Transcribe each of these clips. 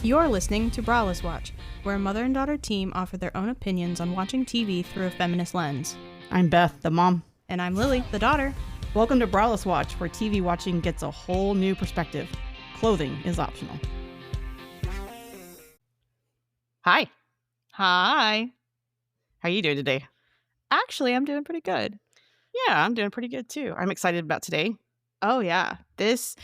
You're listening to Braless Watch, where a mother and daughter team offer their own opinions on watching TV through a feminist lens. I'm Beth, the mom. And I'm Lily, the daughter. Welcome to Braless Watch, where TV watching gets a whole new perspective. Clothing is optional. Hi. Hi. How you doing today? Actually, I'm doing pretty good. Yeah, I'm doing pretty good too. I'm excited about today. Oh, yeah. This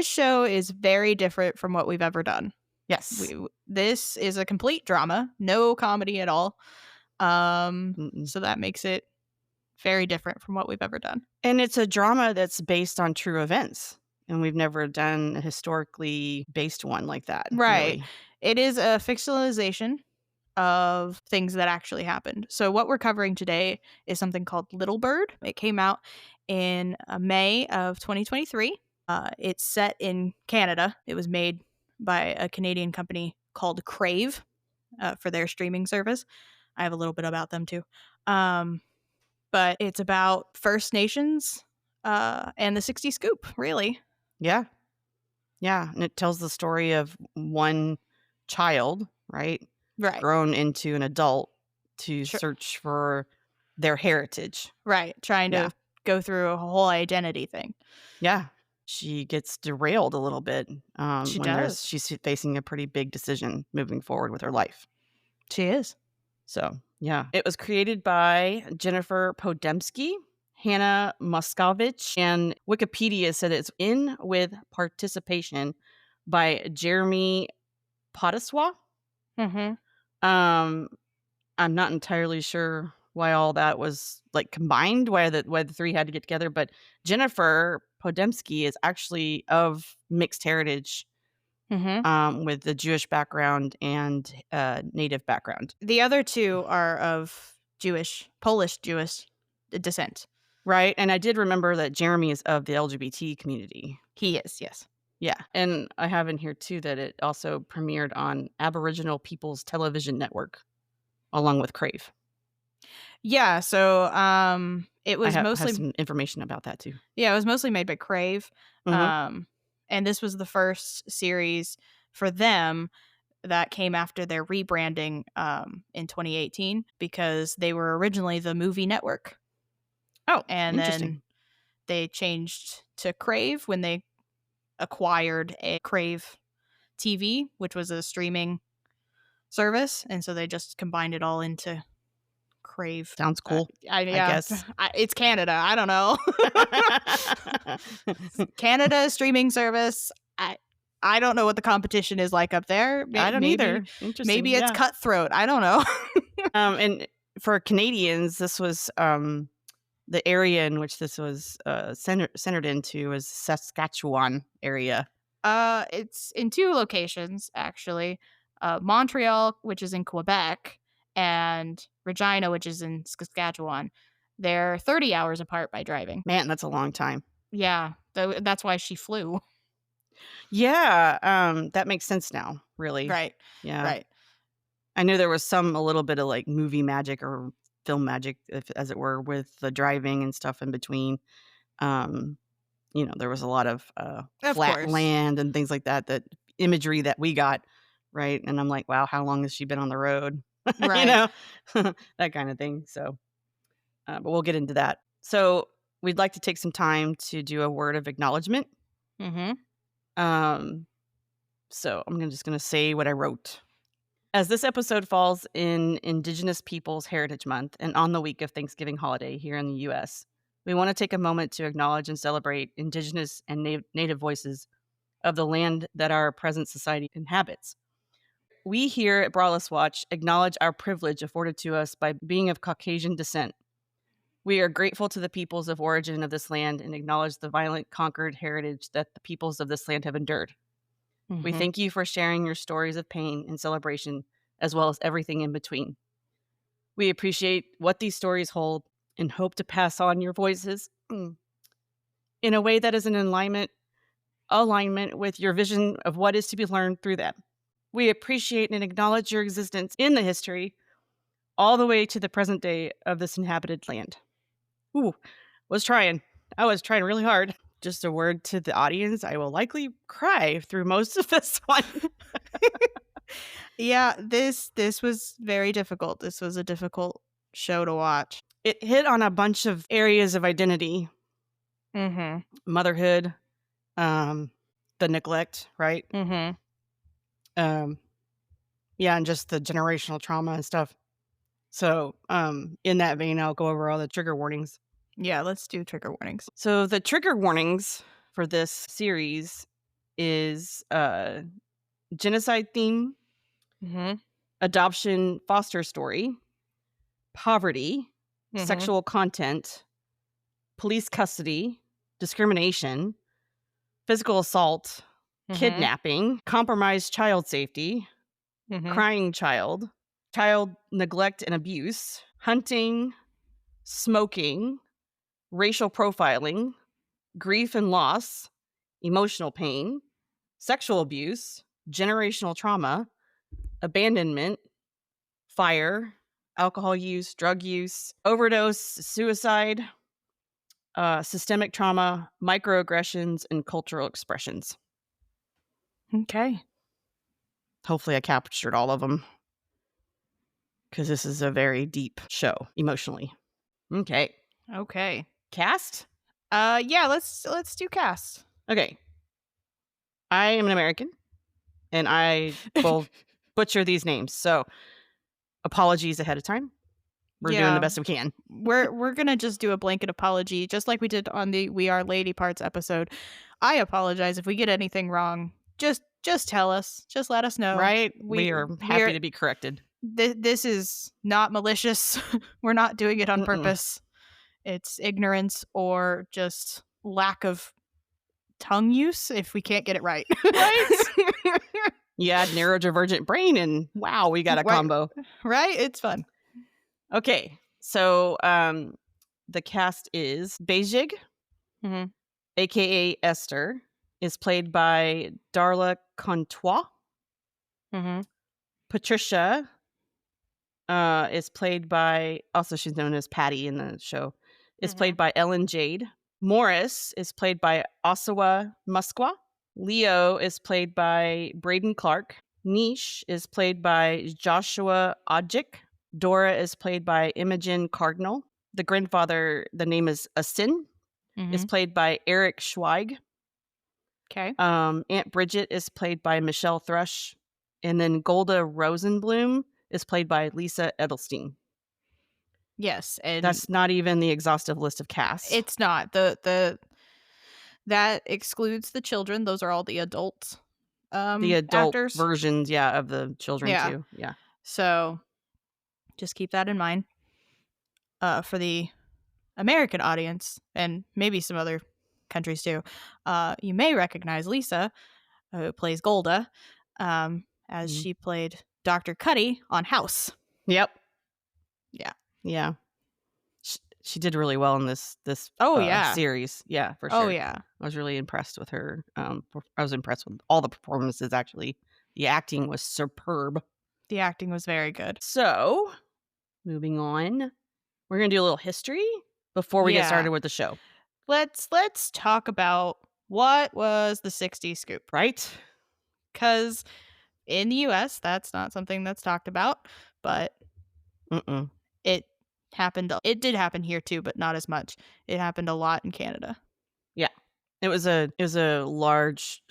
show is very different from what we've ever done. Yes. This is a complete drama, no comedy at all. So that makes it very different from what we've ever done. And it's a drama that's based on true events. And we've never done a historically based one like that. Right. Really. It is a fictionalization of things that actually happened. So what we're covering today is something called Little Bird. It came out in May of 2023. It's set in Canada. It was made by a Canadian company called Crave for their streaming service. I have a little bit about them too. But it's about First Nations and the 60 Scoop, really. Yeah. Yeah. And it tells the story of one child, right? Right. Grown into an adult to search for their heritage. Right. Trying to go through a whole identity thing. Yeah. She gets derailed a little bit She does. she's facing a pretty big decision moving forward with her life. She is. So, yeah. It was created by Jennifer Podemski, Hannah Moscovich, and Wikipedia said it's in with participation by Jeremy Podeswa. Mm-hmm. I'm not entirely sure why all that was like combined, why the three had to get together, but Jennifer Podemski is actually of mixed heritage, with the Jewish background and Native background. The other two are of Polish Jewish descent. Right. And I did remember that Jeremy is of the LGBT community. He is, yes. Yeah. And I have in here too that it also premiered on Aboriginal People's Television Network along with Crave. Yeah, so it was have some information about that too. Yeah, it was mostly made by Crave. Mm-hmm. And this was the first series for them that came after their rebranding in 2018 because they were originally the Movie Network. Oh, and interesting. Then they changed to Crave when they acquired a Crave TV, which was a streaming service, and so they just combined it all into Crave. Sounds cool. I guess. It's Canada. I don't know. Canada streaming service. I don't know what the competition is like up there. I don't either. Interesting. Maybe it's cutthroat. I don't know. And for Canadians, this was the area in which this was centered into is Saskatchewan area. It's in two locations actually. Montreal, which is in Quebec, and Regina, which is in Saskatchewan. They're 30 hours apart by driving. Man, that's a long time. Yeah, that's why she flew. Yeah, that makes sense now, really. Right. Yeah. Right. I knew there was a little bit of like movie magic or film magic, as it were, with the driving and stuff in between. There was a lot of flat land and things like that imagery that we got, right? And I'm like, wow, how long has she been on the road? Right. That kind of thing. So, but we'll get into that. So we'd like to take some time to do a word of acknowledgement. Mm-hmm. So I'm just going to say what I wrote. As this episode falls in Indigenous Peoples Heritage Month and on the week of Thanksgiving holiday here in the U.S., we want to take a moment to acknowledge and celebrate Indigenous and Native voices of the land that our present society inhabits. We here at Braless Watch acknowledge our privilege afforded to us by being of Caucasian descent. We are grateful to the peoples of origin of this land and acknowledge the violent conquered heritage that the peoples of this land have endured. Mm-hmm. We thank you for sharing your stories of pain and celebration, as well as everything in between. We appreciate what these stories hold and hope to pass on your voices in a way that is in alignment with your vision of what is to be learned through them. We appreciate and acknowledge your existence in the history all the way to the present day of this inhabited land. I was trying really hard. Just a word to the audience, I will likely cry through most of this one. Yeah, this was very difficult. This was a difficult show to watch. It hit on a bunch of areas of identity, Mhm. motherhood, um, the neglect, right? Mhm. Um, yeah, and just the generational trauma and stuff. So, in that vein, I'll go over all the trigger warnings. Yeah, let's do trigger warnings. So, the trigger warnings for this series is genocide theme, Mhm. adoption foster story, poverty, Mhm. sexual content, police custody, discrimination, physical assault, Mhm. kidnapping, compromised child safety, Mhm. crying child neglect and abuse, hunting, smoking, racial profiling, grief and loss, emotional pain, sexual abuse, generational trauma, abandonment, fire, alcohol use, drug use, overdose, suicide, systemic trauma, microaggressions, and cultural expressions. Okay. Hopefully, I captured all of them because this is a very deep show emotionally. Okay. Okay. Cast? Yeah, let's do cast. Okay. I am an American and I will butcher these names. So, apologies ahead of time. We're doing the Yeah. best we can. We're going to just do a blanket apology just like we did on the We Are Lady Parts episode. I apologize if we get anything wrong. Just tell us. Just let us know. Right? We are happy We're to be corrected. this is not malicious. We're not doing it on Mm-mm. purpose. It's ignorance or just lack of tongue use if we can't get it right. Right? You add neurodivergent brain and wow, we got a Right, combo. right? It's fun. Okay. So, the cast is Beijing, Mhm. aka Esther, is played by Darla Contois. Mhm. Patricia is played by, also she's known as Patty in the show, is played Mhm. by Ellen Jade. Morris is played by Osawa Musqua. Leo is played by Braden Clark. Niche is played by Joshua Odjick. Dora is played by Imogen Cardinal. The grandfather, the name is Asin, is Mhm. played by Eric Schweig. 'Kay. Aunt Bridget is played by Michelle Thrush. And then Golda Rosenblum is played by Lisa Edelstein. Yes, and That's not even the exhaustive list of cast. it's not. The that excludes the children. Those are all the adult The adult actors. versions, yeah, of the children Yeah. too. Yeah. So just keep that in mind. For the American audience and maybe some other countries too. You may recognize Lisa, who plays Golda, as Mhm. she played Dr. Cuddy on House. Yep. Yeah. Yeah. She did really well in this Oh yeah. series. Yeah, for Oh sure. yeah. I was really impressed with her. I was impressed with all the performances. Actually, the acting was superb. The acting was very good. So, moving on, we're gonna do a little history before we get Yeah. started with the show, Let's talk about what was the 60s scoop. right? Cuz in the US that's not something that's talked about, but Mm-mm. it it did happen here too, but not as much. It happened a lot in Canada. Yeah, it was a large,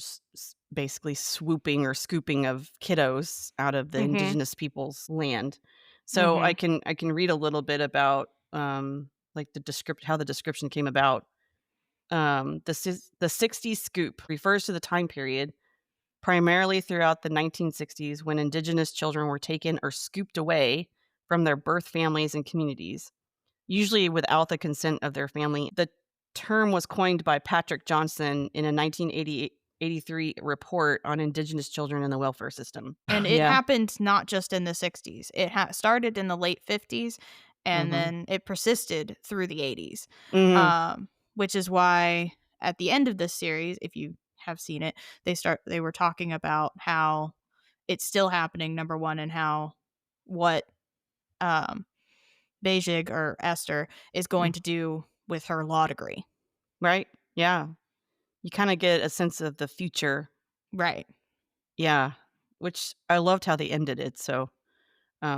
basically swooping or scooping of kiddos out of the Mhm. indigenous people's land. So I Mhm. can read a little bit about like how the description came about. The 60s scoop refers to the time period primarily throughout the 1960s when indigenous children were taken or scooped away from their birth families and communities, usually without the consent of their family. The term was coined by Patrick Johnson in a 1983 report on indigenous children in the welfare system. And it Yeah. happened not just in the 60s. It started in the late 50s and Mhm. then it persisted through the 80s. Mhm. Which is why at the end of this series, if you have seen it, they were talking about how it's still happening, number one, and how what um Beijing or Esther is Mm. going to do with her law degree. Right? Yeah. You kinda get a sense of the future. Right. Yeah. which I loved how they ended it, so,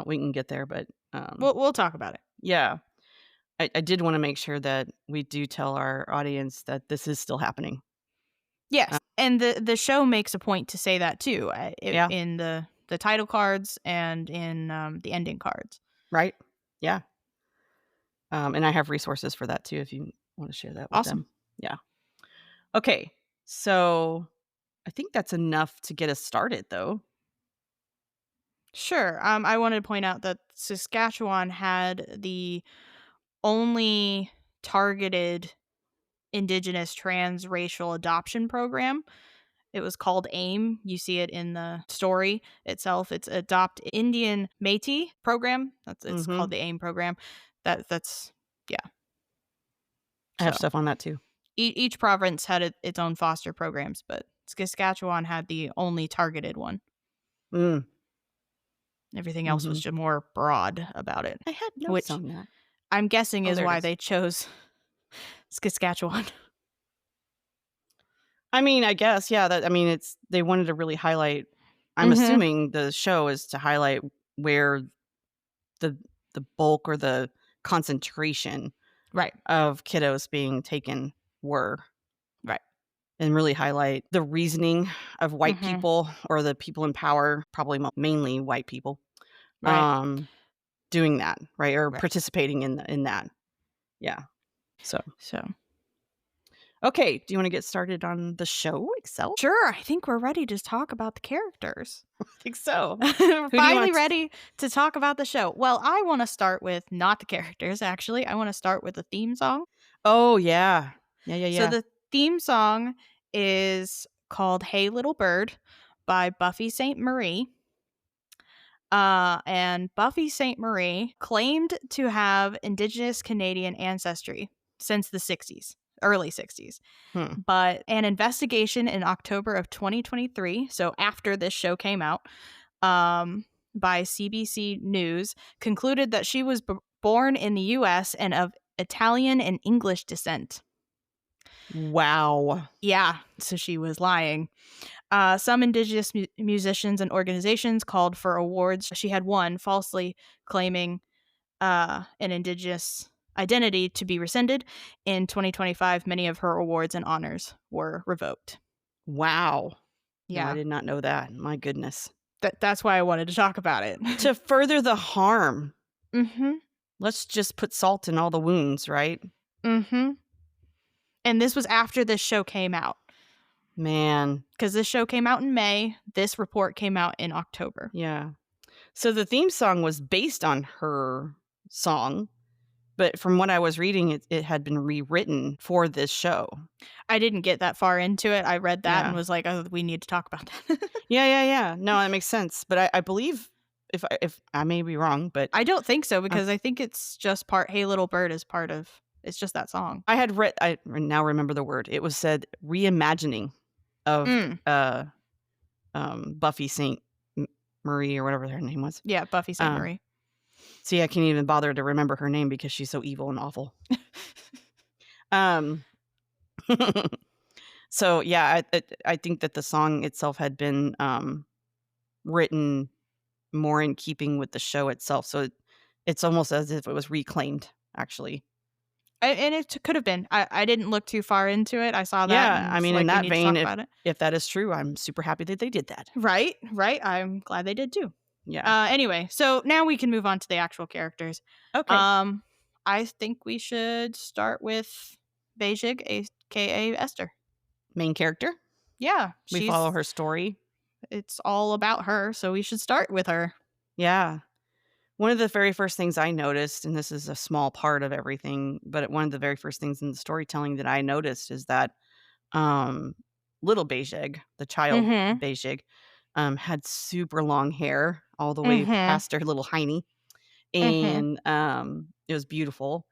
we can get there, but, We'll talk about it. yeah. I did wanna make sure that we do tell our audience that this is still happening. Uh, Yes, and the show makes a point to say that too, yeah, in the title cards and in, the ending cards. right? Yeah, and I have resources for that too if you wanna share that with Awesome. them. Yeah. Okay, so I think that's enough to get us started, though. Sure. I wanted to point out that Saskatchewan had the only targeted Indigenous transracial adoption program. It was called AIM. You see it in the story itself. It's Adopt Indian Métis program. It's called Mhm. the AIM program. That's yeah. I have So stuff on that too. each province had its own foster programs, but Saskatchewan had the only targeted one. Mm, Everything else was mhm. just more broad about it, I had notes which on that. I'm guessing Oh, is there it why is. they chose Saskatchewan. I mean, I guess, yeah, that I mean, it's they wanted to really highlight I'm Mhm. assuming the show is to highlight where the the bulk or the concentration Right. of kiddos being taken were, Right. and really highlight the reasoning of white Mhm. people or the people in power, probably mainly white people, Right. um, doing that, right? Or Right. participating in that. Yeah. So, So, okay, do you wanna get started on the show itself? sure, I think we're ready to talk about the characters. I think so. We're Who do you finally want to ready to talk about the show. Well, I want to start with not the characters, actually. I want to start with the theme song. Oh, yeah. Yeah, yeah, So, yeah. the theme song is called Hey Little Bird by Buffy St. Marie. And Buffy St. Marie claimed to have Indigenous Canadian ancestry since the 60s, early 60s. Hmm. But an investigation in October of 2023, so after this show came out, by CBC News, concluded that she was born in the US and of Italian and English descent. Wow. Yeah, so she was lying. Some Indigenous musicians and organizations called for awards. She had won, falsely claiming an Indigenous identity to be rescinded. In 2025, many of her awards and honors were revoked. Wow. No, I Yeah, did not know that. My goodness. that's why I wanted to talk about it. To further the harm, Mhm. let's just put salt in all the wounds, right? Mhm. And this was after this show came out, Man, because this show came out in May. This report came out in October. yeah. So the theme song was based on her song, but from what I was reading, it had been rewritten for this show. I didn't get that far into it. I read that and Yeah. was like, "Oh, we need to talk about that." Yeah, yeah, yeah. No, that makes sense. But I believe if I may be wrong, but I don't think so um, because I think it's just part "Hey Little Bird" is part of it's just that song. I had read I now remember the word. It was said reimagining of Mm. uh Buffy St. Marie or whatever her name was. Yeah, Buffy St. Uh, Marie. See, I can't even bother to remember her name because she's so evil and awful. Um, so yeah, I think that the song itself had been written more in keeping with the show itself. So it's almost as if it was reclaimed, actually. And it could have been. I didn't look too far into it. I saw that Yeah, and I was mean, in like, "We that need to vein, talk about it." if that is true, I'm super happy that they did that. Right, right. I'm glad they did too. Yeah. Anyway, so now we can move on to the actual characters. Okay. Um, I think we should start with Beijing, aka Esther. Main character. Yeah, We follow she's her story. it's all about her, so we should start with her. Yeah. One of the very first things I noticed, and this is a small part of everything, but one of the very first things in the storytelling that I noticed is that um, little Beijing, the child Mhm. Beijing, had super long hair all the way Mhm. past her little hiney, Mhm. and it was beautiful.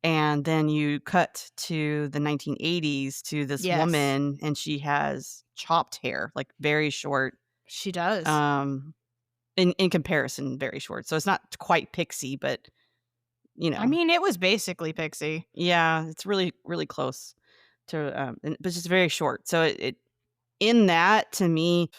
And then you cut to the 1980s to this Yes, woman, and she has chopped hair, like very short. she does. Um, in comparison, very short. So it's not quite pixie, but you I know, mean, it was basically Pixie. yeah, it's really, really close to, but just very short. So it in that to me,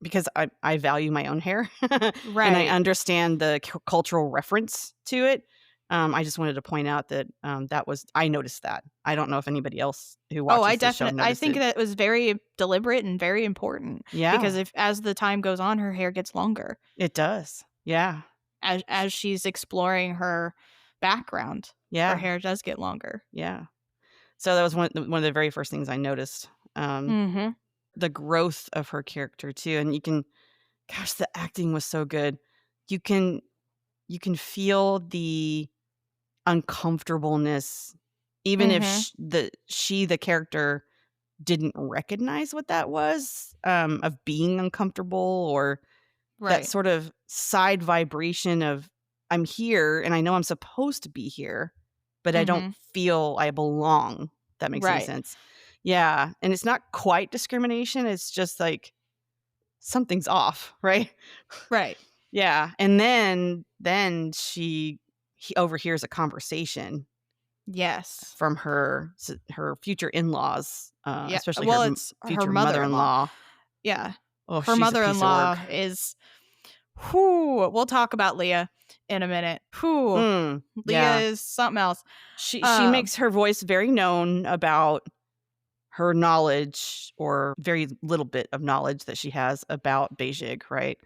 because I value my own hair and I Right. understand the cultural reference to it. I just wanted to point out that I noticed that. I don't know if anybody else who Oh, watches the show I noticed think it. that was very deliberate and very important because Yeah, if as the time goes on, her hair gets longer it does. Yeah, as she's exploring her background. Her yeah, hair does get longer. yeah. So that was one of the very first things I noticed. Um, Mhm. the growth of her character too, and you can, gosh, the acting was so good. You can you can feel the uncomfortableness, even if Mhm. the character didn't recognize what that was, of being uncomfortable, or that Right. sort of side vibration of, "I'm here and I know I'm supposed to be here, but I don't Mhm. feel I belong." That makes any Right. sense. Yeah, and it's not quite discrimination, it's just like something's off, right? Right. Yeah, and then he overhears a conversation Yes. from her future in-laws, Yeah. especially her Well, it's her future mother-in-law. mother-in-law. Yeah. Oh, Her she's a piece of work. mother-in-law is whoo, we'll talk about Leah in a minute. Whoo, Leah Yeah. is something else. She Um, makes her voice very known about her knowledge, or very little bit of knowledge that she has about Beijing, right?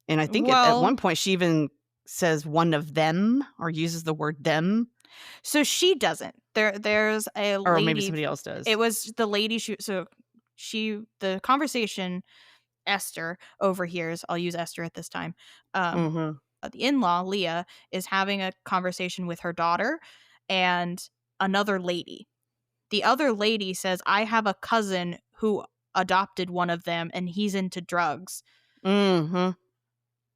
And I think at well, one point she even says "one of them," or uses the word "them," so she doesn't. There's a or maybe lady. somebody else It does. was the lady she the conversation Esther overhears. I'll use Esther at this time. Um, Mhm. the in-law Leah is having a conversation with her daughter and another lady. The other lady says, "I have a cousin who adopted one of them and he's into drugs," Mhm.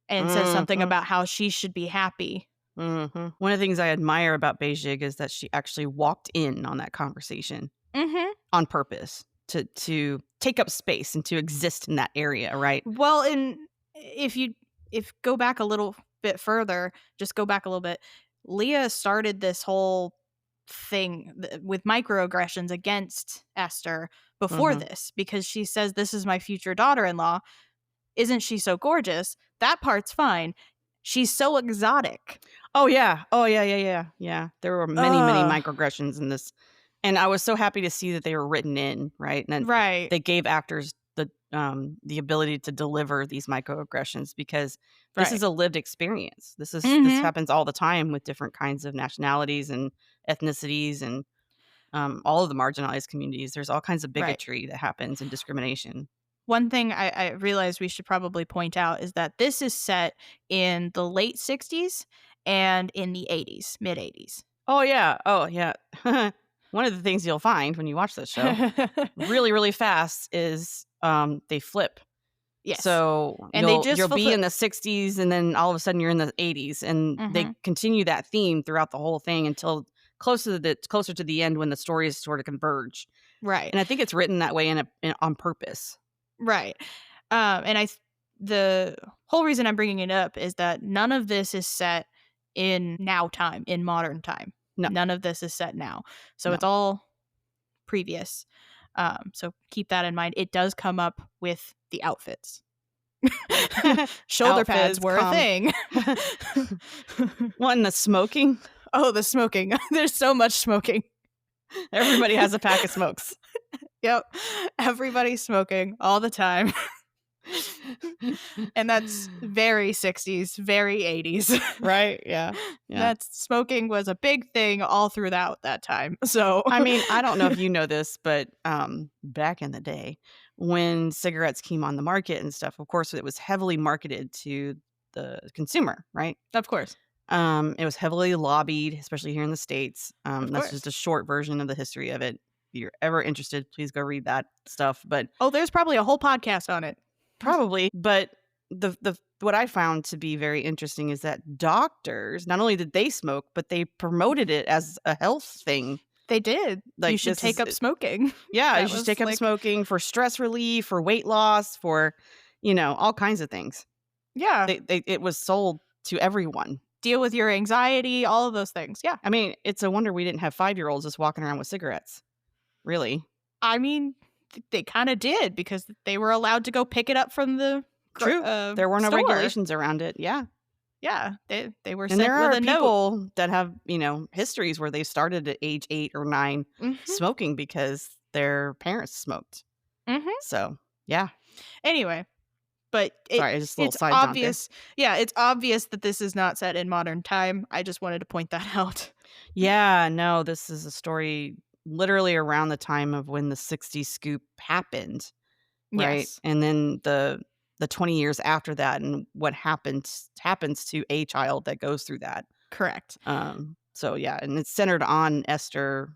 and says something Mhm. about how she should be happy. Mhm. One of the things I admire about Beijing is that she actually walked in on that conversation Mhm. on purpose to take up space and to exist in that area, right? Well, and if you if go back a little bit further, just go back a little bit, Leah started this whole thing with microaggressions against Esther before Mhm. this because she says, "This is my future daughter-in-law. Isn't she so gorgeous?" That part's fine. She's so exotic. Oh, yeah. Oh, yeah, yeah, yeah, yeah. There were many, many Ugh. microaggressions in this, and I was so happy to see that they were written in, right? And then Right. they gave actors the ability to deliver these microaggressions, because this Right. is a lived experience. This Mhm. happens all the time with different kinds of nationalities and ethnicities, and all of the marginalized communities. There's all kinds of Right. bigotry that happens, and discrimination. One thing I realized we should probably point out is that this is set in the late 60s and in the 80s, mid 80s. Oh, yeah. Oh, yeah. One of the things you'll find when you watch this show really, really fast is, they flip. Yes. So And they you'll just be fulfill. in the 60s, and then all of a sudden you're in the 80s, and they Mhm. continue that theme throughout the whole thing until closer to the end, when the stories sort of converge. Right. And I think it's written that way on purpose. Right. And the whole reason I'm bringing it up is that none of this is set in now time, in modern time. No, None of this is set now. So no. it's all previous. So keep that in mind. It does come up with the outfits. Shoulder pads Outfits, were a thing. one, the smoking. Oh, the smoking. There's so much smoking. Everybody has a pack of smokes. Yep. Everybody's smoking all the time. And that's very 60s, very 80s. Right? Yeah. Yeah. That's smoking was a big thing all throughout that time. So, I mean, I don't know if you know this, but, back in the day, when cigarettes came on the market and stuff, of course, it was heavily marketed to the consumer, right? of course. It was heavily lobbied, especially here in the States. Of That's just course. a short version of the history of it. If you're ever interested, please go read that stuff. But Oh, there's probably a whole podcast on it. probably, but the what I found to be very interesting is that doctors, not only did they smoke, but they promoted it as a health thing. They did. You Like, should this take is up smoking. yeah, you That should was take up like, smoking for stress relief, for weight loss, for, all kinds of things. yeah, It was sold to everyone. deal with your anxiety, all of those things. Yeah. I mean, it's a wonder we didn't have 5-year-olds just walking around with cigarettes. Really. I mean, they kinda did because they were allowed to go pick it up from the True. There were no store. regulations around it, yeah. Yeah, they were And sent there with are a note. people that have, histories where they started at age 8 or 9 Mhm, smoking because their parents smoked. mhm. So, yeah. Anyway, but Sorry, just a little it's side jaunt there. obvious, yeah, it's obvious that this is not set in modern time. I just wanted to point that out. Yeah, no, this is a story literally around the time of when the '60s scoop happened, right? Yes, And then the 20 years after that and what happens to a child that goes through that. correct. So yeah, and it's centered on Esther,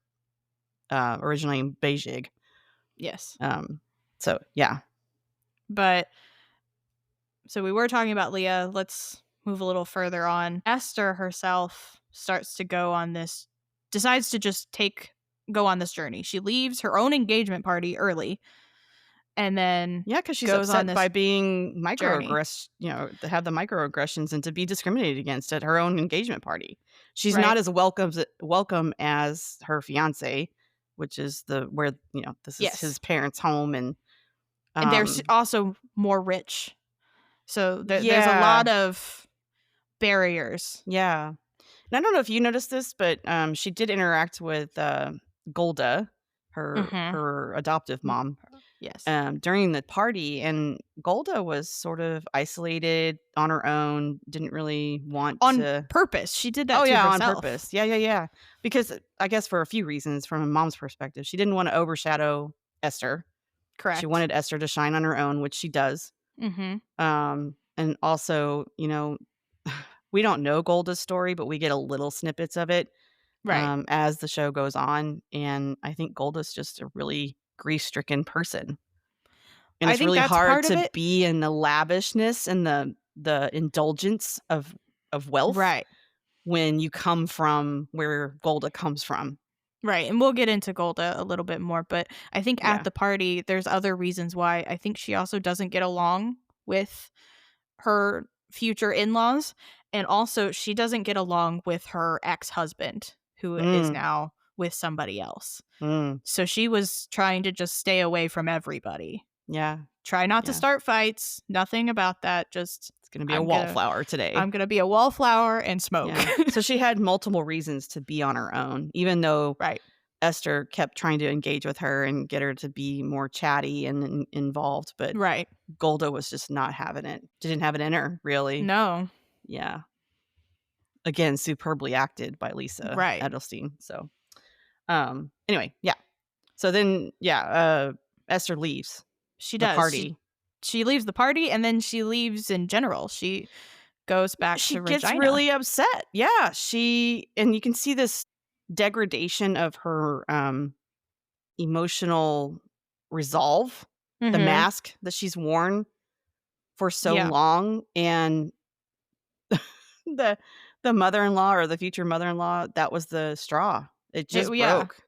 originally in Beijing. Yes. Um, so yeah. But so we were talking about Leah. Let's move a little further on. Esther herself starts to go on this, decides to just go on this journey. She leaves her own engagement party early and then Yeah, because she's goes on upset by this being journey. to have the microaggressions and to be discriminated against at her own engagement party. She's not Right? as welcome as her fiance, which is this is Yes. his parents' home and, And there's um also more rich. So there's a yeah, lot of barriers. yeah. And I don't know if you noticed this, but, she did interact with, Golda, Mhm. her adoptive Mm, mom, yes. during the party, and Golda was sort of isolated on her own, didn't really want On to. purpose. She did Oh, that to yeah, on herself. purpose. Yeah, yeah, yeah. Because I guess for a few reasons from a mom's perspective, she didn't wanna overshadow Esther. She Correct. wanted Esther to shine on her own, which she does. Mhm. And also, we don't know Golda's story, but we get a little snippets of it, Right. as the show goes on, and I think Golda's just a really grief-stricken person. And I it's think really that's hard part of to it. be in the lavishness and the indulgence of wealth Right. when you come from where Golda comes from. Right, and we'll get into Golda a little bit more, but I think at Yeah. the party, there's other reasons why I think she also doesn't get along with her future in-laws, and also she doesn't get along with her ex-husband, who is Mm, now with somebody else. mm. So she was trying to just stay away from everybody. Yeah, Try not to yeah. start fights, nothing about that, just It's gonna be a I'm gonna wallflower today. I'm gonna be a wallflower and smoke. Yeah. So she had multiple reasons to be on her own, even though Right, Esther kept trying to engage with her and get her to be more chatty and involved, but right. Golda was just not having it. Didn't have it in her, really. No, Yeah. Again, superbly acted by Lisa right. Edelstein. So, anyway, yeah. So then, yeah, Esther leaves She the does. party. She leaves the party and then she leaves in general. She goes back She to gets Regina. really upset. Yeah, and you can see this degradation of her emotional resolve, the Mhm. mask that she's worn for so Yeah. long, and the the mother-in-law or the future mother-in-law, that was the straw. It just Yeah. broke.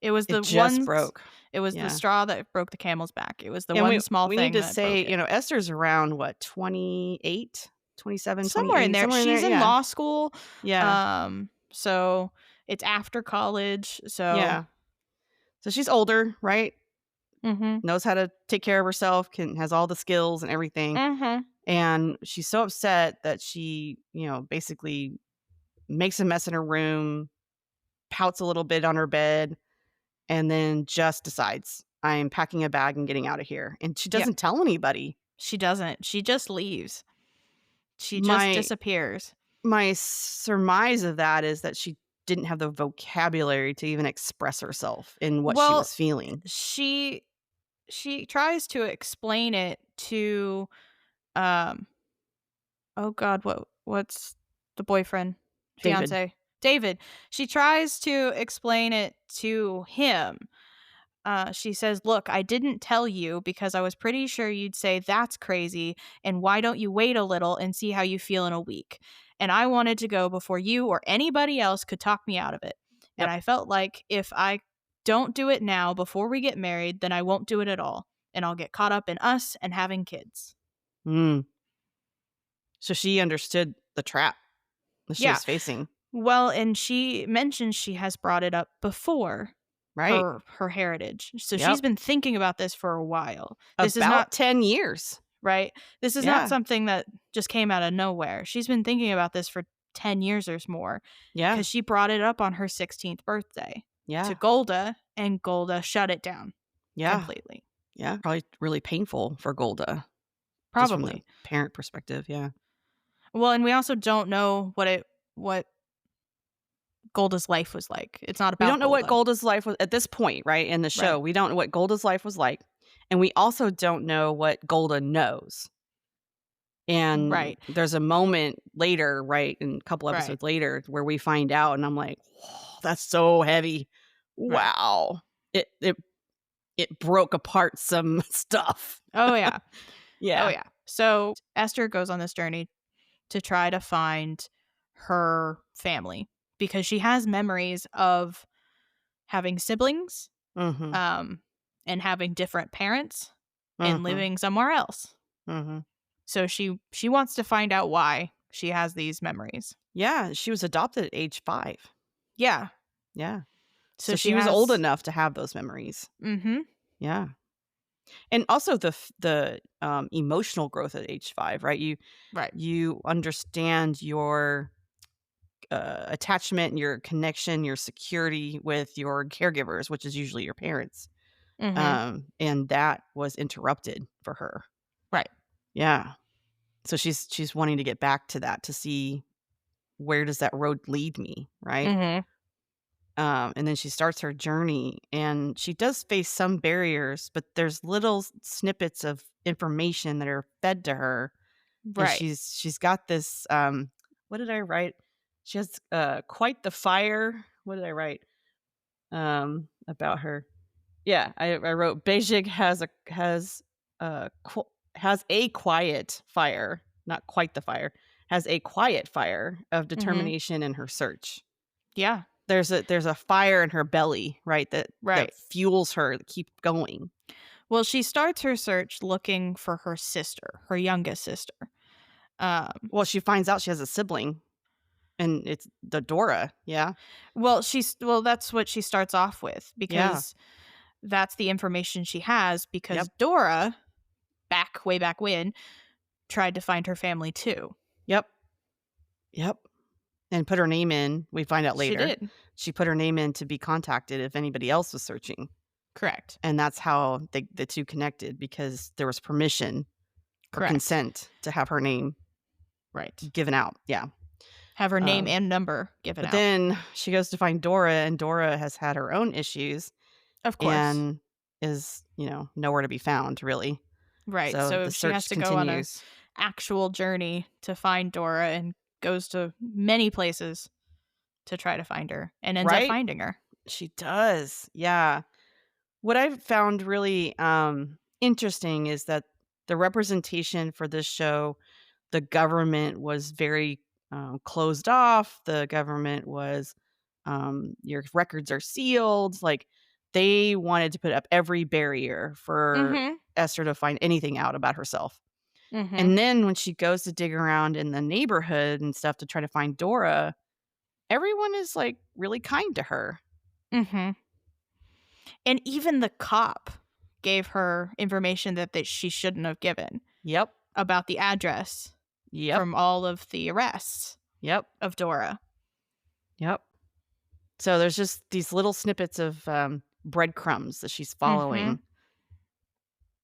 It was It the just one broke. it was the Yeah. straw that broke the camel's back. It was the And one we small we need thing to that broke say, it. Esther's around what, 28, 27, Somewhere in 28, there. somewhere in there. She's in Yeah. law school. Yeah. So it's after college. So Yeah. So she's older, right? mhm. Knows how to take care of herself, has all the skills and everything. Mhm. And she's so upset that she, basically makes a mess in her room, pouts a little bit on her bed, and then just decides, I'm packing a bag and getting out of here. And she Yeah. doesn't tell anybody. She doesn't. She just leaves. She just My disappears. my surmise of that is that she didn't have the vocabulary to even express herself in what she Well, was feeling. she tries to explain it to um oh god, what's the boyfriend? David. Fiance. David. She tries to explain it to him. She says, "Look, I didn't tell you because I was pretty sure you'd say that's crazy and why don't you wait a little and see how you feel in a week. And I wanted to go before you or anybody else could talk me out of it. And Yep. I felt like if I don't do it now before we get married, then I won't do it at all. And I'll get caught up in us and having kids." Mm. So she understood the trap that she Yeah. was facing. Well, and she mentions she has brought it up before Right. her heritage. So she's Yep. been thinking about this for a while. This is not About 10 years. right. This is not Yeah. something that just came out of nowhere. She's been thinking about this for 10 years or more Yeah. because she brought it up on her 16th birthday to Yeah. Golda, and Golda shut it down Yeah. completely. Yeah. Probably really painful for Golda, just from the Probably. parent perspective. Yeah. Well, and we also don't know what Golda's life was like. It's not We about don't know what Golda. Golda's life was at this point, right, in the show. Right. We don't know what Golda's life was like, and we also don't know what Golda knows. And Right. there's a moment later, right, and a couple Right. episodes later where we find out, and I'm like, "Whoa, that's so heavy. Right. Wow." It broke apart some stuff. Oh yeah. Oh Yeah. yeah. So Esther goes on this journey to try to find her family because she has memories of having siblings, Mhm. um, and having different parents and Mhm. living somewhere else. Mhm. So she wants to find out why she has these memories. Yeah, she was adopted at age 5. Yeah. Yeah. So So she she was old has enough to have those memories. mhm. Yeah. And also the emotional growth at age 5, right? Right. You understand your, attachment, your connection, your security with your caregivers, which is usually your parents, Mhm. and that was interrupted for her. Right. Yeah. So she's wanting to get back to that to see where does that road lead me, right? Mhm. And then she starts her journey, and she does face some barriers, but there's little snippets of information that are fed to her, and Right. she's got this. What did I write? She has quite the fire. What did I write about her? Yeah, I wrote Beijing has a quiet fire, not quite the fire, has a quiet fire of Mhm. determination in her search. Yeah. There's a fire in her belly, right, that Right. fuels her to keep going. Well, she starts her search looking for her sister, her youngest sister. Um, Well, she finds out she has a sibling, and it's the Dora, yeah, well, that's what she starts off with yeah, because that's the information she has because yep, Dora, way back when, tried to find her family too. yep, yep, and put her name in, we find out She later. did. She put her name in to be contacted if anybody else was searching, Correct. and that's how the 2 connected because there was permission or Correct. consent to have her name Right. given out, yeah, Have her name um, and number given but out. then she goes to find Dora, and Dora has had her own issues Of course. and is, nowhere to be found, really. Right. So So the she has search to go on a continues. actual journey to find Dora and goes to many places to try to find her and ends up Right? finding her. She does. Yeah. What I've found really interesting is that the representation for this show, the government was very closed off. The government was, your records are sealed. Like they wanted to put up every barrier for Mhm. Esther to find anything out about herself. Mhm. And then when she goes to dig around in the neighborhood and stuff to try to find Dora, everyone is, like, really kind to her. Mhm. And even the cop gave her information that she shouldn't have given Yep. about the address Yep. from all of the arrests Yep. of Dora. Yep. So there's just these little snippets of, breadcrumbs that she's Mhm. following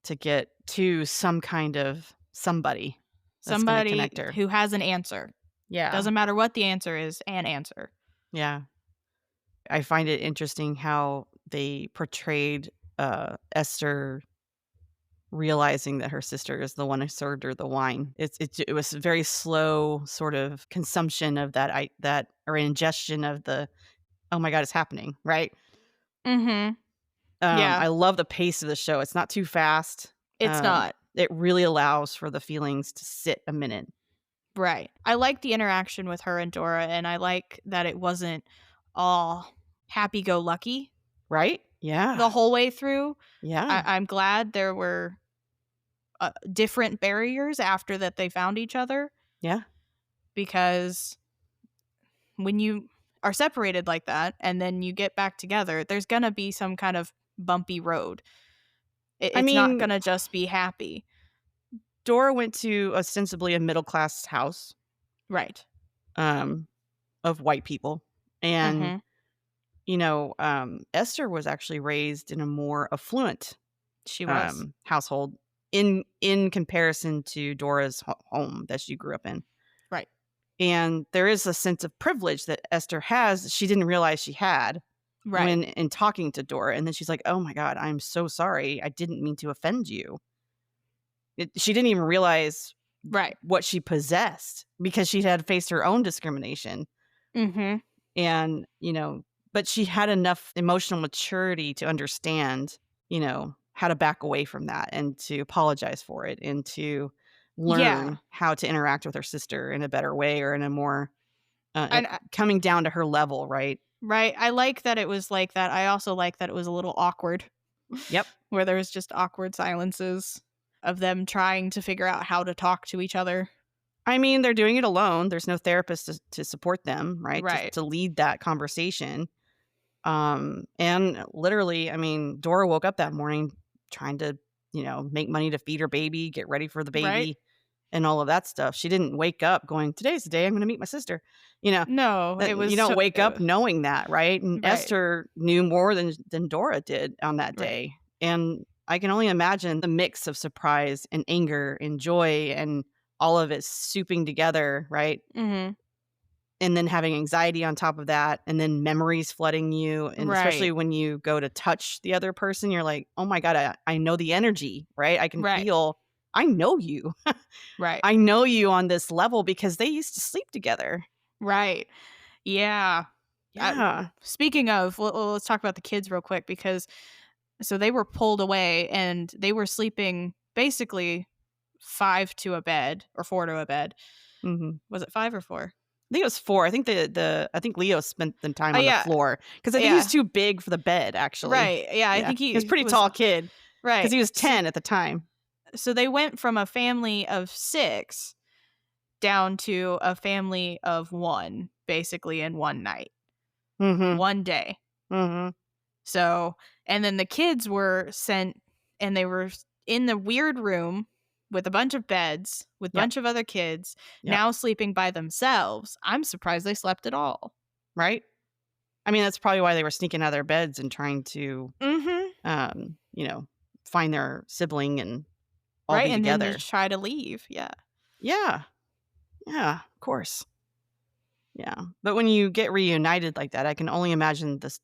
to get to some kind of somebody that's gonna Somebody connect her. who has an answer. Yeah. Doesn't matter what the answer is, an answer. Yeah. I find it interesting how they portrayed, Esther realizing that her sister is the one who served her the wine. It was a very slow sort of consumption of that or ingestion of the, "Oh my god, it's happening," right? Mhm. Yeah, I love the pace of the show. It's not too fast. it's not. It really allows for the feelings to sit a minute. Right. I like the interaction with her and Dora, and I like that it wasn't all happy-go-lucky Right? Yeah. the whole way through. Yeah. I'm glad there were, different barriers after that they found each other Yeah. because when you are separated like that and then you get back together, there's going to be some kind of bumpy road. I It's not mean, going to just be happy. Dora went to ostensibly a middle class house, Right. um, of white people, and, Mhm. Esther was actually raised in a more affluent, She was. household in comparison to Dora's home that she grew up in. Right. And there is a sense of privilege that Esther has she didn't realize she had Right. when in talking to Dora, and then she's like, "Oh my god, I'm so sorry. I didn't mean to offend you." She didn't even realize Right. what she possessed because she had faced her own discrimination, Mhm. and, but she had enough emotional maturity to understand, how to back away from that and to apologize for it and to Yeah. learn how to interact with her sister in a better way or in a more And coming down to her level, right? right, I like that it was like that. I also like that it was a little awkward, Yep. where there was just awkward silences of them trying to figure out how to talk to each other. I mean, they're doing it alone. There's no therapist to support them, right? To Right. to lead that conversation. And literally, I mean, Dora woke up that morning trying to, make money to feed her baby, get ready for the Right? baby, and all of that stuff. She didn't wake up going, "Today's the day I'm going to meet my sister." You know, No, it you was don't so wake up knowing that, right? And right. Esther knew more than Dora did on that Right. day. And I can only imagine the mix of surprise and anger and joy and all of it souping together, right? Mhm. And then having anxiety on top of that, and then memories flooding you, and especially Right. when you go to touch the other person, you're like, "Oh my god, I know the energy, right? I can Right. feel I know you. Right. I know you on this level because they used to sleep together." Right. Yeah. Uh, Yeah. Speaking of, let's talk about the kids real quick because so they were pulled away and they were sleeping basically 5 to a bed or 4 to a bed. Mhm. Was it 5 or 4? I think it was 4. I think Leo spent the time Oh, on the yeah. floor because I think he was Yeah. too big for the bed, actually. Right. Yeah, I Yeah. think He was a he pretty was tall kid because right. he was So 10 at the time. so they went from a family of 6 down to a family of 1 basically in one night, Mhm. one day. Mhm. So, and then the kids were sent and they were in the weird room with a bunch of beds with a Yep. bunch of other kids Yep. now sleeping by themselves. I'm surprised they slept at all. Right? I mean, that's probably why they were sneaking out of their beds and trying to, Mhm. um, you know, find their sibling and all Right, be and then to together. try to leave. Yeah. Yeah. Yeah, of course. Yeah. But when you get reunited like that, I can only imagine the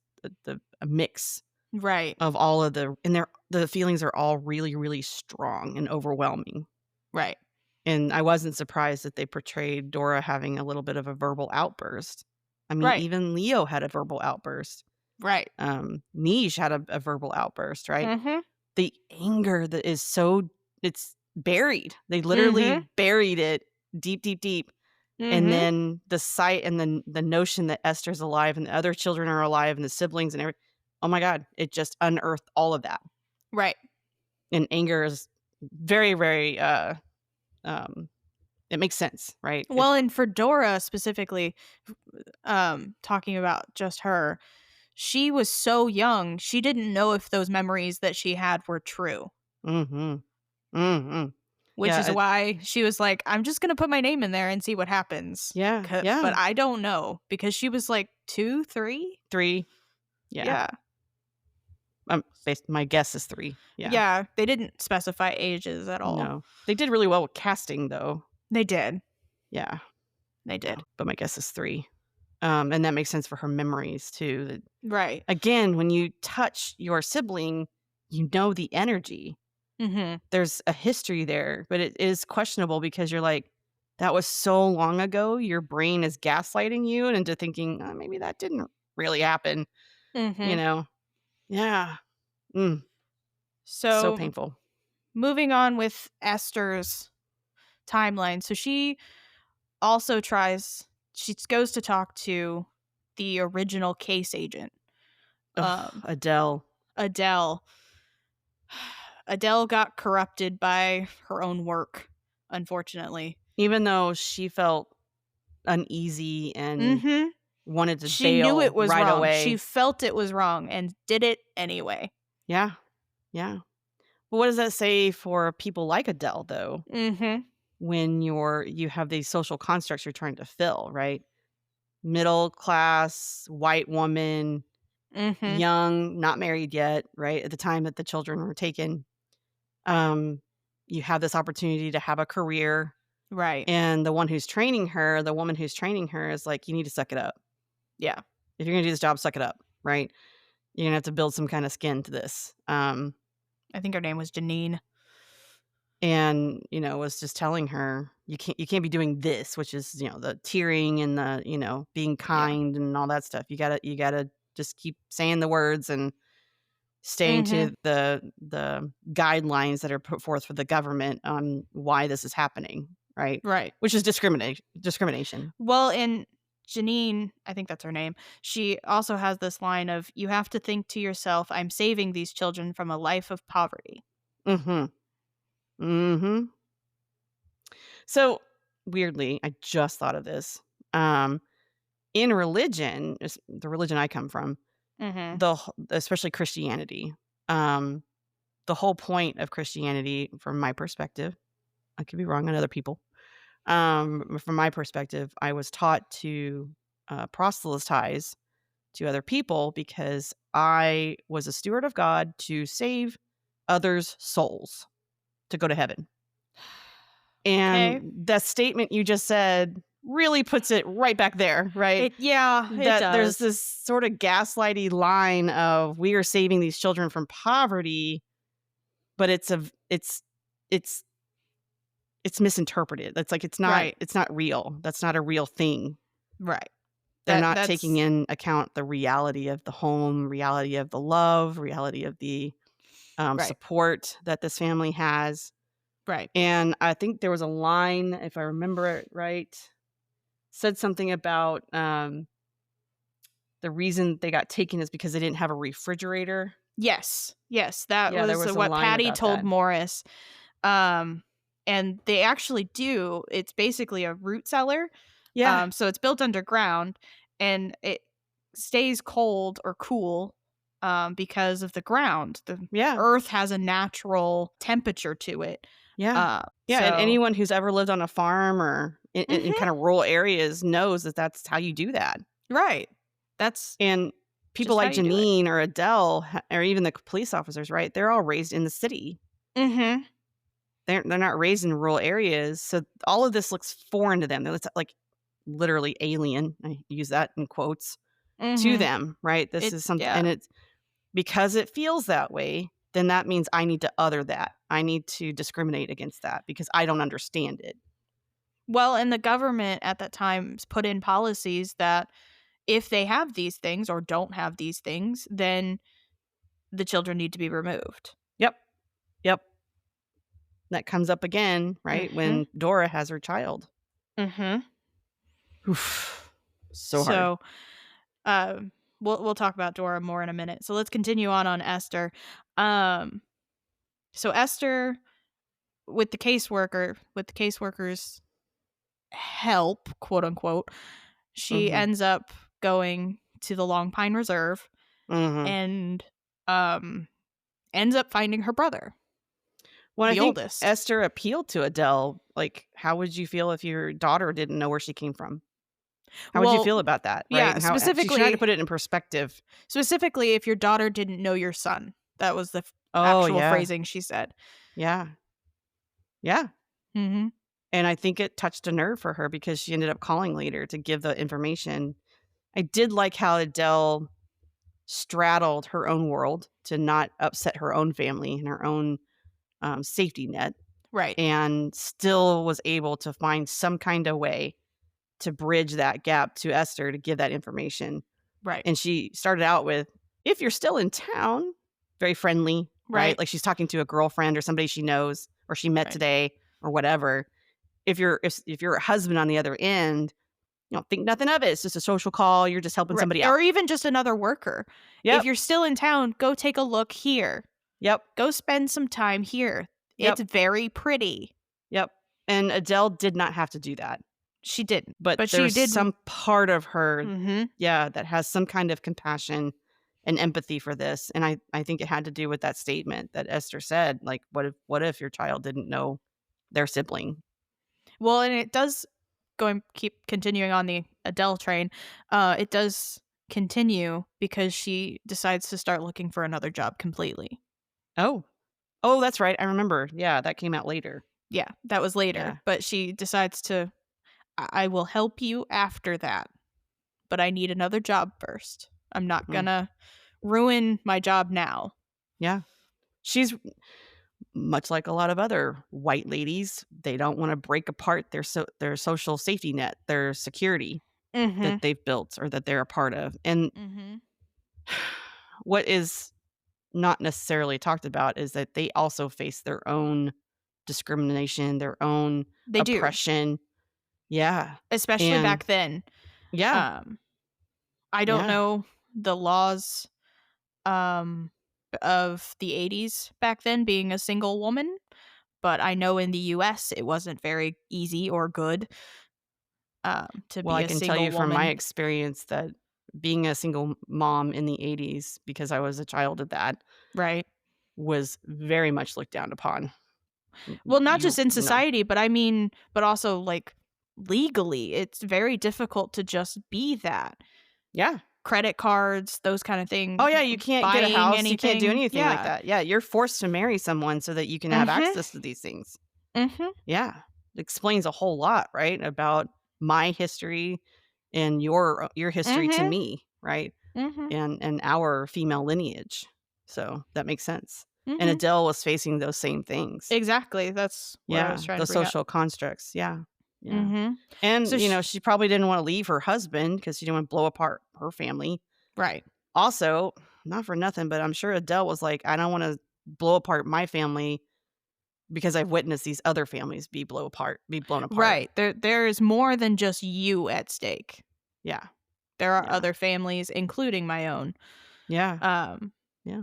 a mix Right. of all of the feelings are all really, really strong and overwhelming. Right. And I wasn't surprised that they portrayed Dora having a little bit of a verbal outburst. I mean, Right. even Leo had a verbal outburst. Right. Niche had a verbal outburst, right? Mhm. The anger that is so it's buried. They literally Mhm. buried it deep, deep, deep. And Mhm. then the sight and the notion that Esther's alive and the other children are alive and the siblings and oh my god, it just unearthed all of that. Right. And anger is very, very, um it makes sense, right? Well, and for Dora specifically, talking about just her, she was so young, she didn't know if those memories that she had were true, Mhm. Mhm. which Yeah, is why she was like, "I'm just gonna put my name in there and see what happens." yeah, But yeah. I don't know because she was like 2, 3? 3. Yeah. Yeah. Based my guess is 3. Yeah. Yeah, they didn't specify ages at all. No. They did really well with casting, though. They did. Yeah. They Yeah, did. but my guess is 3. And that makes sense for her memories too, that Right. again, when you touch your sibling, you know the energy. Mhm. There's a history there, but it is questionable because you're like, "That was so long ago," your brain is gaslighting you into thinking, maybe that didn't really happen," you Mhm. know? Yeah. Mm, so So, painful. moving on with Esther's timeline. So also she goes to talk to the original case agent, Ugh, um, Adele. Adele. Adele got corrupted by her own work, unfortunately. Even though she felt uneasy and Mhm. wanted to She knew it bail was right wrong. She away. felt it was wrong and did it anyway. Yeah, yeah. But what does that say for people like Adele, though, Mhm. when you have these social constructs you're trying to fill, right? Middle class, white woman, Mhm. young, not married yet, right? At the time that the children were taken. Um, you have this opportunity to have a career, Right. and the woman who's training her is like, "You need to suck it up. Yeah. If you're gonna do this job, suck it up," right? You're gonna have to build some kind of skin to this. I think her name was Janine. And, was just telling her, "You can't be doing this," which is, the tearing and the, being Yeah. kind and all that stuff. You gotta just keep saying the words and staying Mhm. to the guidelines that are put forth for the government on why this is happening, right? Right. Which is discrimination. Well, and Janine, I think that's her name, she also has this line of, "You have to think to yourself, 'I'm saving these children from a life of poverty.'" Mhm. Mhm. So, weirdly, I just thought of this. Um, in religion, the religion I come from, Mhm. especially Christianity, um, the whole point of Christianity, from my perspective, I could be wrong on other people. From my perspective, I was taught to proselytize to other people because I was a steward of God to save others' souls to go to heaven. And Okay. that statement you just said really puts it right back there, right? It That there's does. this sort of gaslighty line of we are saving these children from poverty, but it's it's misinterpreted. It's like Right. it's not real. That's not a real thing. Right. They're not taking That's in account the reality of the home, reality of the love, reality of the right. support that this family has. Right. And I think there was a line, if I remember it right, said something about the reason they got taken is because they didn't have a refrigerator. Yes. Yes, that Yeah, there was was a what line Patty about told that. Morris. Um, and they actually do. It's basically a root cellar. Yeah, So it's built underground and it stays cold or cool because of the ground. The yeah, earth has a natural temperature to it. yeah, Uh, yeah. And so anyone who's ever lived on a farm or in Mhm. kind of rural areas knows that that's how you do that. Right. That's And people just how like you do it. Janine or Adele, or even the police officers, right? They're all raised in the city. Mhm. They're not raised in rural areas, so all of this looks foreign to them. It's like literally alien. I use that in quotes to Mhm. them, right? This is something, Yeah. and it's because it feels that way. Then that means I need to other that. I need to discriminate against that because I don't understand it. Well, and the government at that time put in policies that if they have these things or don't have these things, then the children need to be removed. Yep, yep. That comes up again, right? Mhm. When Dora has her child. Mhm. Oof, so hard. So, um, we'll talk about Dora more in a minute. So let's continue on Esther. Um, so Esther, with the caseworker's help, quote unquote, she Mhm, ends up going to the Long Pine Reserve mhm. and um ends up finding her brother, Well, I the think oldest. Esther appealed to Adele, like, how would you feel if your daughter didn't know where she came from? How would you Well, feel about that, right? yeah, And how she tried to specifically put it in perspective. specifically if your daughter didn't know your son. That was the Oh, actual yeah. phrasing she said. Yeah. Yeah. Mhm. And I think it touched a nerve for her because she ended up calling later to give the information. I did like how Adele straddled her own world to not upset her own family and her own, safety net, Right. and still was able to find some kinda way to bridge that gap to Esther to give that information. Right. And she started out with, "If you're still in town," very friendly, right? Right. Like she's talking to a girlfriend or somebody she knows or she met Right. today or whatever. If you're a husband on the other end, think nothing of it. It's just a social call. You're just helping Right. somebody out. Or even just another worker. If Yep. you're still in town, go take a look here. Yep. Go spend some time here. Yep. It's very pretty. Yep. And Adele did not have to do that. She didn't, but but she there's did. some part of her, Mhm. yeah, that has some kind of compassion and empathy for this, and I think it had to do with that statement that Esther said, like, what if your child didn't know their sibling?" Well, and it does keep continuing on the Adele train, it does continue because she decides to start looking for another job completely. Oh. Oh, that's right, I remember. Yeah, that came out later. Yeah, that was later, Yeah. but she decides to, I will help you after that, but I need another job first. I'm not Mm. gonna ruin my job now." Yeah. She's much like a lot of other white ladies, they don't wanna break apart their social safety net, their security Mhm. that they've built or that they're a part of, and Mhm. what is not necessarily talked about is that they also face their own discrimination, their own They do, oppression. Yeah. especially And back then. yeah, Um, I don't yeah. know the laws, um, of the '80s back then being a single woman, but I know in the US it wasn't very easy or good, to Well, be I a can tell single you from my woman. experience that being a single mom in the '80s, because I was a child of that, Right. was very much looked down upon. Well, not You just in know. society, but I mean, but also, like, legally, it's very difficult to just be that. Yeah. Credit cards, those kinda Oh, thing, yeah, you can't get a buying house, you can't do anything. anything like Yeah. that. Yeah, you're forced to marry someone so that you can have Mhm. access to these things. Mhm. Yeah. It explains a whole lot, right, about my history and your history to Mhm. me, right, Mhm. and our female lineage. So, that makes sense. And Mhm. Adele was facing those same things. Exactly, that's what I was Yeah, trying to the bring up. social constructs, yeah, yeah. Mhm. So And, sh she probably didn't wanna leave her husband because she didn't wanna blow apart her family. Right. Also, not for nothing, but I'm sure Adele was like, "I don't wanna blow apart my family because I've witnessed these other families be blown apart." Right. There is more than just you at stake. Yeah, There are yeah, other families, including my own. yeah, Um, yeah.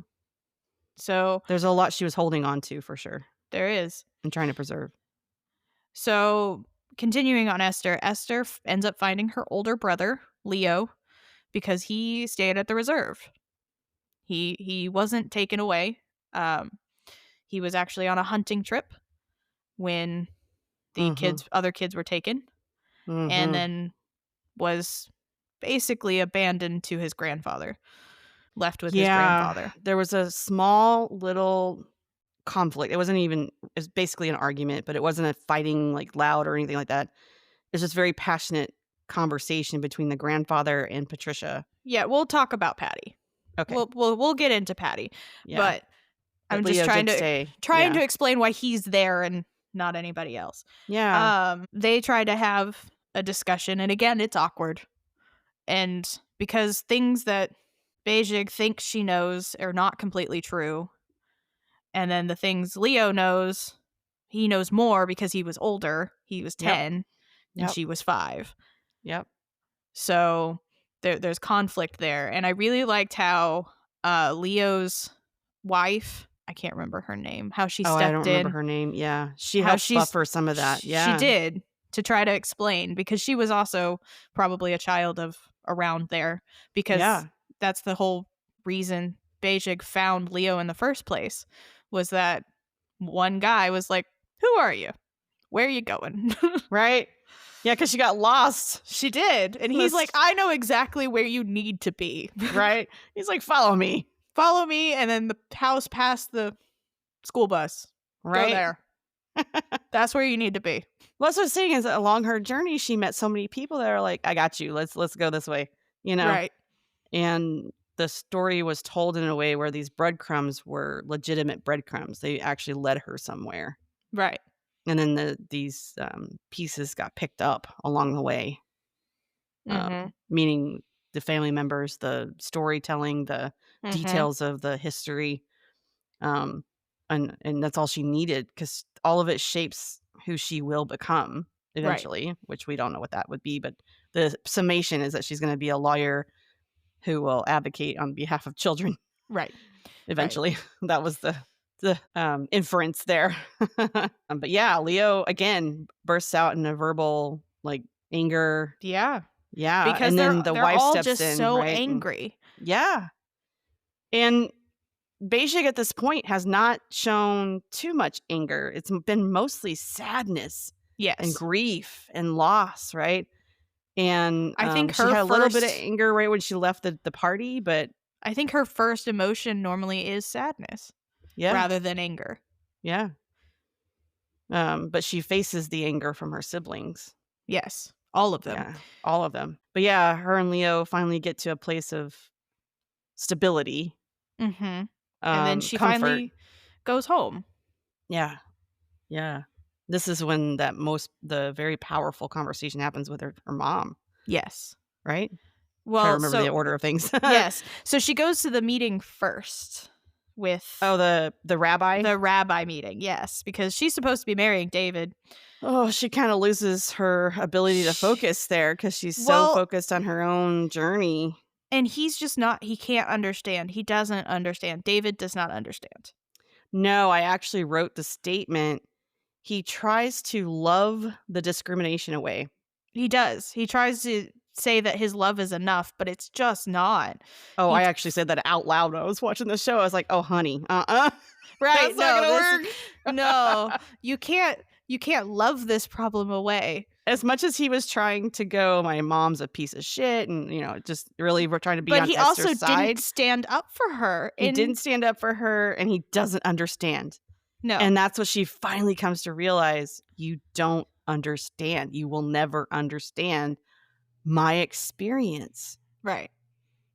so There's a lot she was holding on to for sure there is. and trying to preserve. So continuing on Esther, ends up finding her older brother, Leo, because he stayed at the reserve. He wasn't taken away. Um, he was actually on a hunting trip when the Mhm, other kids were taken, and mhm. then was basically abandoned to his grandfather, left with his Yeah, grandfather. there was a small little conflict. It's basically an argument, but it wasn't a fighting, like, loud or anything like that. It's just very passionate conversation between the grandfather and Patricia. Yeah, we'll talk about Patty. Okay, We'll get into Patty, yeah, but but I'm just Leo did stay. trying Yeah, to explain why he's there and not anybody else. yeah, They try to have a discussion, and again, it's awkward, and because things that Beijing thinks she knows are not completely true, and then the things Leo knows, he knows more because he was older. He was yep, 10, and yep, she was 5. yep. So there's conflict there, and I really liked how Leo's wife, I can't remember her name, how she Oh, I don't stepped remember in, her name. Yeah, she how helped buffer some of that. she Yeah, did to try to explain because she was also probably a child of around there because yeah, that's the whole reason Beijing found Leo in the first place was that one guy was like, "Who are you? Where are you going?" right. Yeah, because she got lost. She did, and he's like, This "I know exactly where you need to be. right. He's like, follow me. Follow me, and then the house past the school bus. Go Right. there. That's where you need to be." Well, that's what I'm saying is that along her journey, she met so many people that are like, I got you. Let's go this way. You know, Right, and the story was told in a way where these breadcrumbs were legitimate breadcrumbs. They actually led her somewhere. right. And then these pieces got picked up along the way, Mhm, meaning the family members, the storytelling, the mhm. details of the history, um, and that's all she needed because all of it shapes who she will become Right, eventually, which we don't know what that would be. But the summation is that she's going to be a lawyer who will advocate on behalf of children right, right. eventually. That was the inference there. But yeah, Leo again bursts out in a verbal like anger. Yeah. Yeah, Because and then the they're wife all steps just in, so right? And angry. yeah, and Beijing at this point has not shown too much anger. It's been mostly sadness and Yes. grief and loss, right? And, I think she her had a little bit of first anger right when she left the party, but I think her first emotion normally is sadness yeah, rather than anger. yeah. But she faces the anger from her siblings. Yes, all of them. Yeah, all of them. But yeah, her and Leo finally get to a place of stability, Mhm. And then she comfort. finally goes home. Yeah, yeah. This is when the very powerful conversation happens with her mom, Yes. right? Try to Well, remember the so order of things. yes. So she goes to the meeting first Oh, with the rabbi? the rabbi meeting, yes, because she's supposed to be marrying David. Oh, she kinda loses her ability to Sh focus there because she's so Well, focused on her own journey. and he's just not he can't understand. He doesn't understand. David does not understand. No, I actually wrote the statement. He tries to love the discrimination away. He does. He tries to say that his love is enough, but it's just not. Oh, I He actually said that out loud when I was watching the show. I was like, "Oh, honey, Right, that's not no, gonna this no. work." You can't love this problem away. As much as he was trying to go, "My mom's a piece of shit," and, just really we're trying to be But on he also Esther's didn't side, stand up for her he didn't in stand up for her, and he doesn't understand. no. And that's what she finally comes to realize, "You don't understand. You will never understand my experience." Right.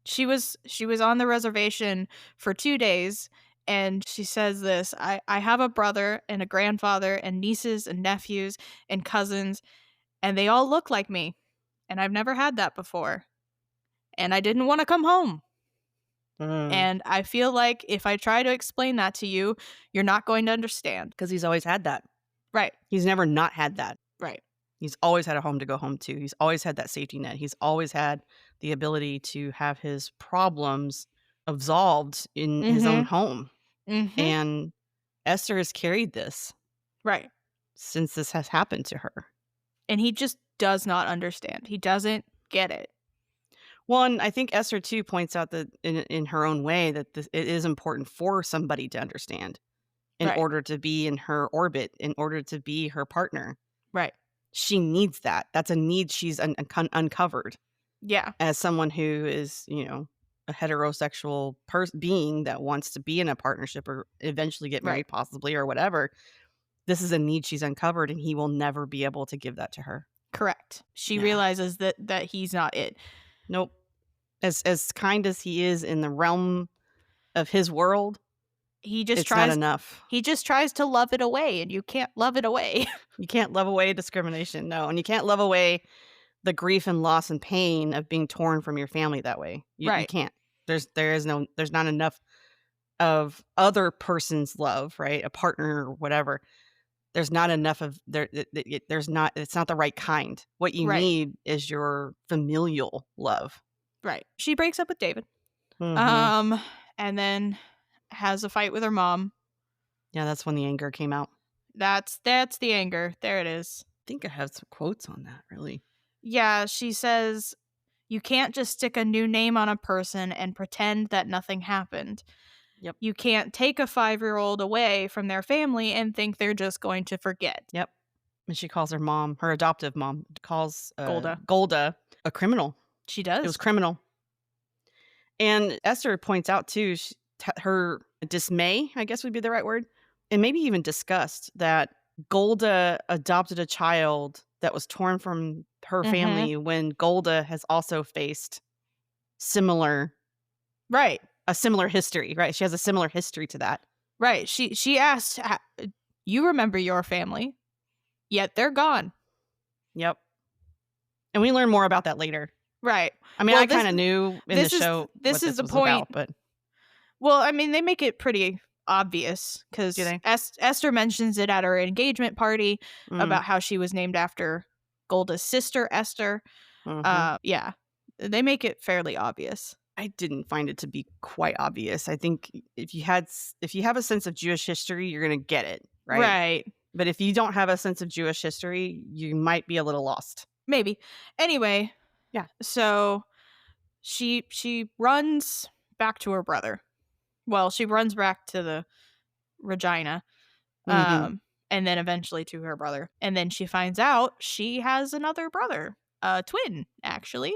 She was on the reservation for 2 days, and she says this, "I have a brother and a grandfather and nieces and nephews and cousins, and they all look like me, and I've never had that before, and I didn't wanna come home, Mm. and I feel like if I try to explain that to you, you're not going to understand." 'Cause he's always had that. Right, He's never not had that. right. He's always had a home to go home to. He's always had that safety net. He's always had the ability to have his problems absolved in his own Mhm, home. mhm. And Esther has carried this Right, since this has happened to her. and he just does not understand. He doesn't get it. One, I think Esther too points out that in her own way that it is important for somebody to understand in Right, order to be in her orbit, in order to be her partner. right. She needs that. That's a need she's uncovered Yeah, as someone who is, a heterosexual being that wants to be in a partnership or eventually get right. married, possibly, or whatever. This is a need she's uncovered, and he will never be able to give that to her. Correct. She Yeah. realizes that he's not it. Nope. As kind as he is in the realm of his world, He just it's not tries enough. he just tries to love it away, and you can't love it away. You can't love away discrimination, no, and you can't love away the grief and loss and pain of being torn from your family that way. You Right, can't. There's not enough of other person's love, right? A partner or whatever. There's not enough of there's not it's not the right kind. What you right, need is your familial love. right. She breaks up with David, Mhm. um, and then has a fight with her mom. Yeah, that's when the anger came out. That's the anger. There it is. I think I have some quotes on that, really. Yeah, she says, "You can't just stick a new name on a person and pretend that nothing happened. Yep. You can't take a 5-year-old away from their family and think they're just going to forget." Yep. And she calls her mom, her adoptive mom, calls, Golda. Golda a criminal. She It was does. criminal. And Esther points out too, her dismay, I guess would be the right word, and maybe even disgust that Golda adopted a child that was torn from her Mhm. family when Golda has also faced similar Right. a similar history, right? She has a similar history to that. Right. She asked, "You remember your family, yet they're gone." Yep. And we learn more about that later. Right. I mean, Well, I kinda knew in the this is show this what is this the was point. about, but Well, I mean, they make it pretty obvious do because they? Esther mentions it at her engagement party Mm, about how she was named after Golda's sister, Esther. mhm. Yeah, they make it fairly obvious. I didn't find it to be quite obvious. I think if you have a sense of Jewish history, you're gonna get it, right? Right. But if you don't have a sense of Jewish history, you might be a little lost. Maybe. Anyway, Yeah. so she runs back to her brother. Well, she runs back to the Regina, Mhm. and then eventually to her brother. And then she finds out she has another brother, a twin, actually.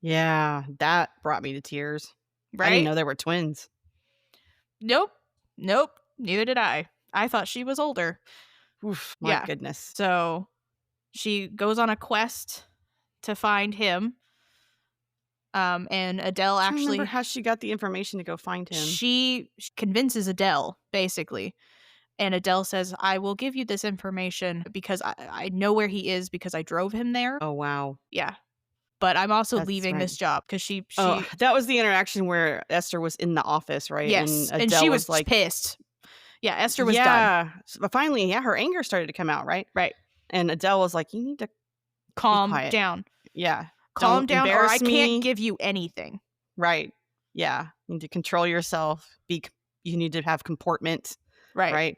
Yeah, that brought me to tears. I didn't Right? know they were twins. Nope. Nope. Neither did I. I thought she was older. Oof, my Yeah. goodness. So she goes on a quest to find him. And Adele Trying to remember actually how she got the information to go find him. she convinces Adele, basically. And Adele says, I will give you this information because I know where he is because I drove him there. Oh, wow. Yeah. But I'm also That's leaving right. this job because Oh, she that was the interaction where Esther was in the office, right? And yes. And she Adele was was like, pissed. Yeah, Esther was done. yeah. But finally, yeah, her anger started to come out, right? Right. And Adele was like, you need to be Calm quiet. down. Yeah. Calm Don't down or I embarrass can't me. give you anything. Right. Yeah. You need to control yourself. You need to have comportment, Right. right?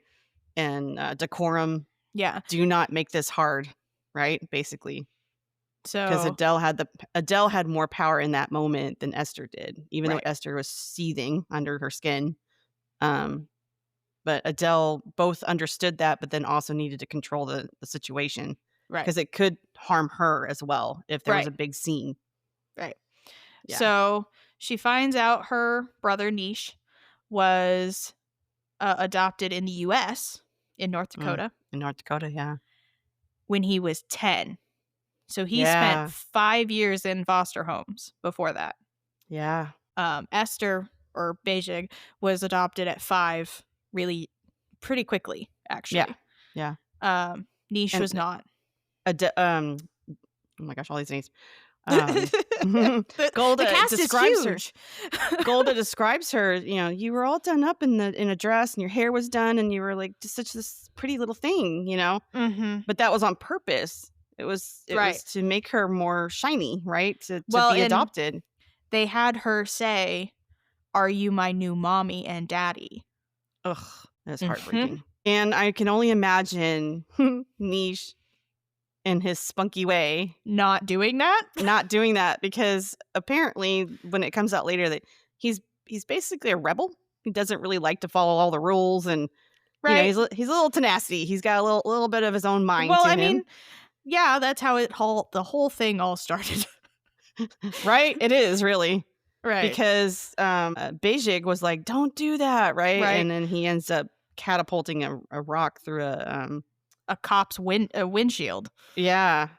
And decorum. Yeah. Do not make this hard, right? Basically. Because So Adele had more power in that moment than Esther did, even though right. Esther was seething under her skin. Um, but Adele both understood that, but then also needed to control the situation Right. because it could harm her as well if there was Right. a big scene. Right. Yeah. So she finds out her brother Nish was adopted in the U.S. in North Mm. Dakota In North Dakota, yeah. when he was 10. So he spent Yeah. 5 years in foster homes before that. Yeah. Esther or Bejig was adopted at 5, really pretty quickly, Yeah. actually. Yeah. Nish And was not. oh my gosh, all these names. The Golda cast is describes her. huge. Golda describes her, you were all done up in a dress and your hair was done and you were like just such this pretty little thing, Mm-hmm. But that was on purpose. It was Right. to make her more shiny, right? To Well, be and adopted. they had her say, "Are you my new mommy and daddy?" Ugh, that's Mm-hmm. heartbreaking. And I can only imagine Niche in his spunky way Not doing that? not doing that because apparently when it comes out later that he's basically a rebel. He doesn't really like to follow all the rules and Right. he's a little tenacity. He's got a little bit of his own mind Well, to I him. mean, yeah, that's how the whole thing all started. Right? It is really. Right. Because Bejig was like, "Don't do that," right? Right. And then he ends up catapulting a rock through A cop's windshield. yeah,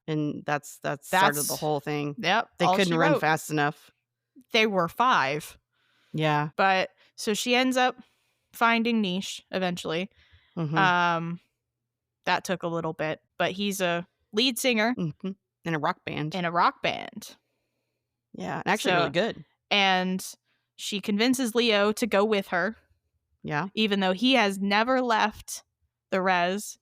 and that's started the whole thing. Yep. They all couldn't she run wrote. fast enough. They were 5. Yeah. But so she ends up finding Niche eventually. Mhm. That took a little bit, but he's a lead singer Mhm. In a rock band. in a rock band. Yeah, actually really good. And she convinces Leo to go with her, Yeah. even though he has never left the res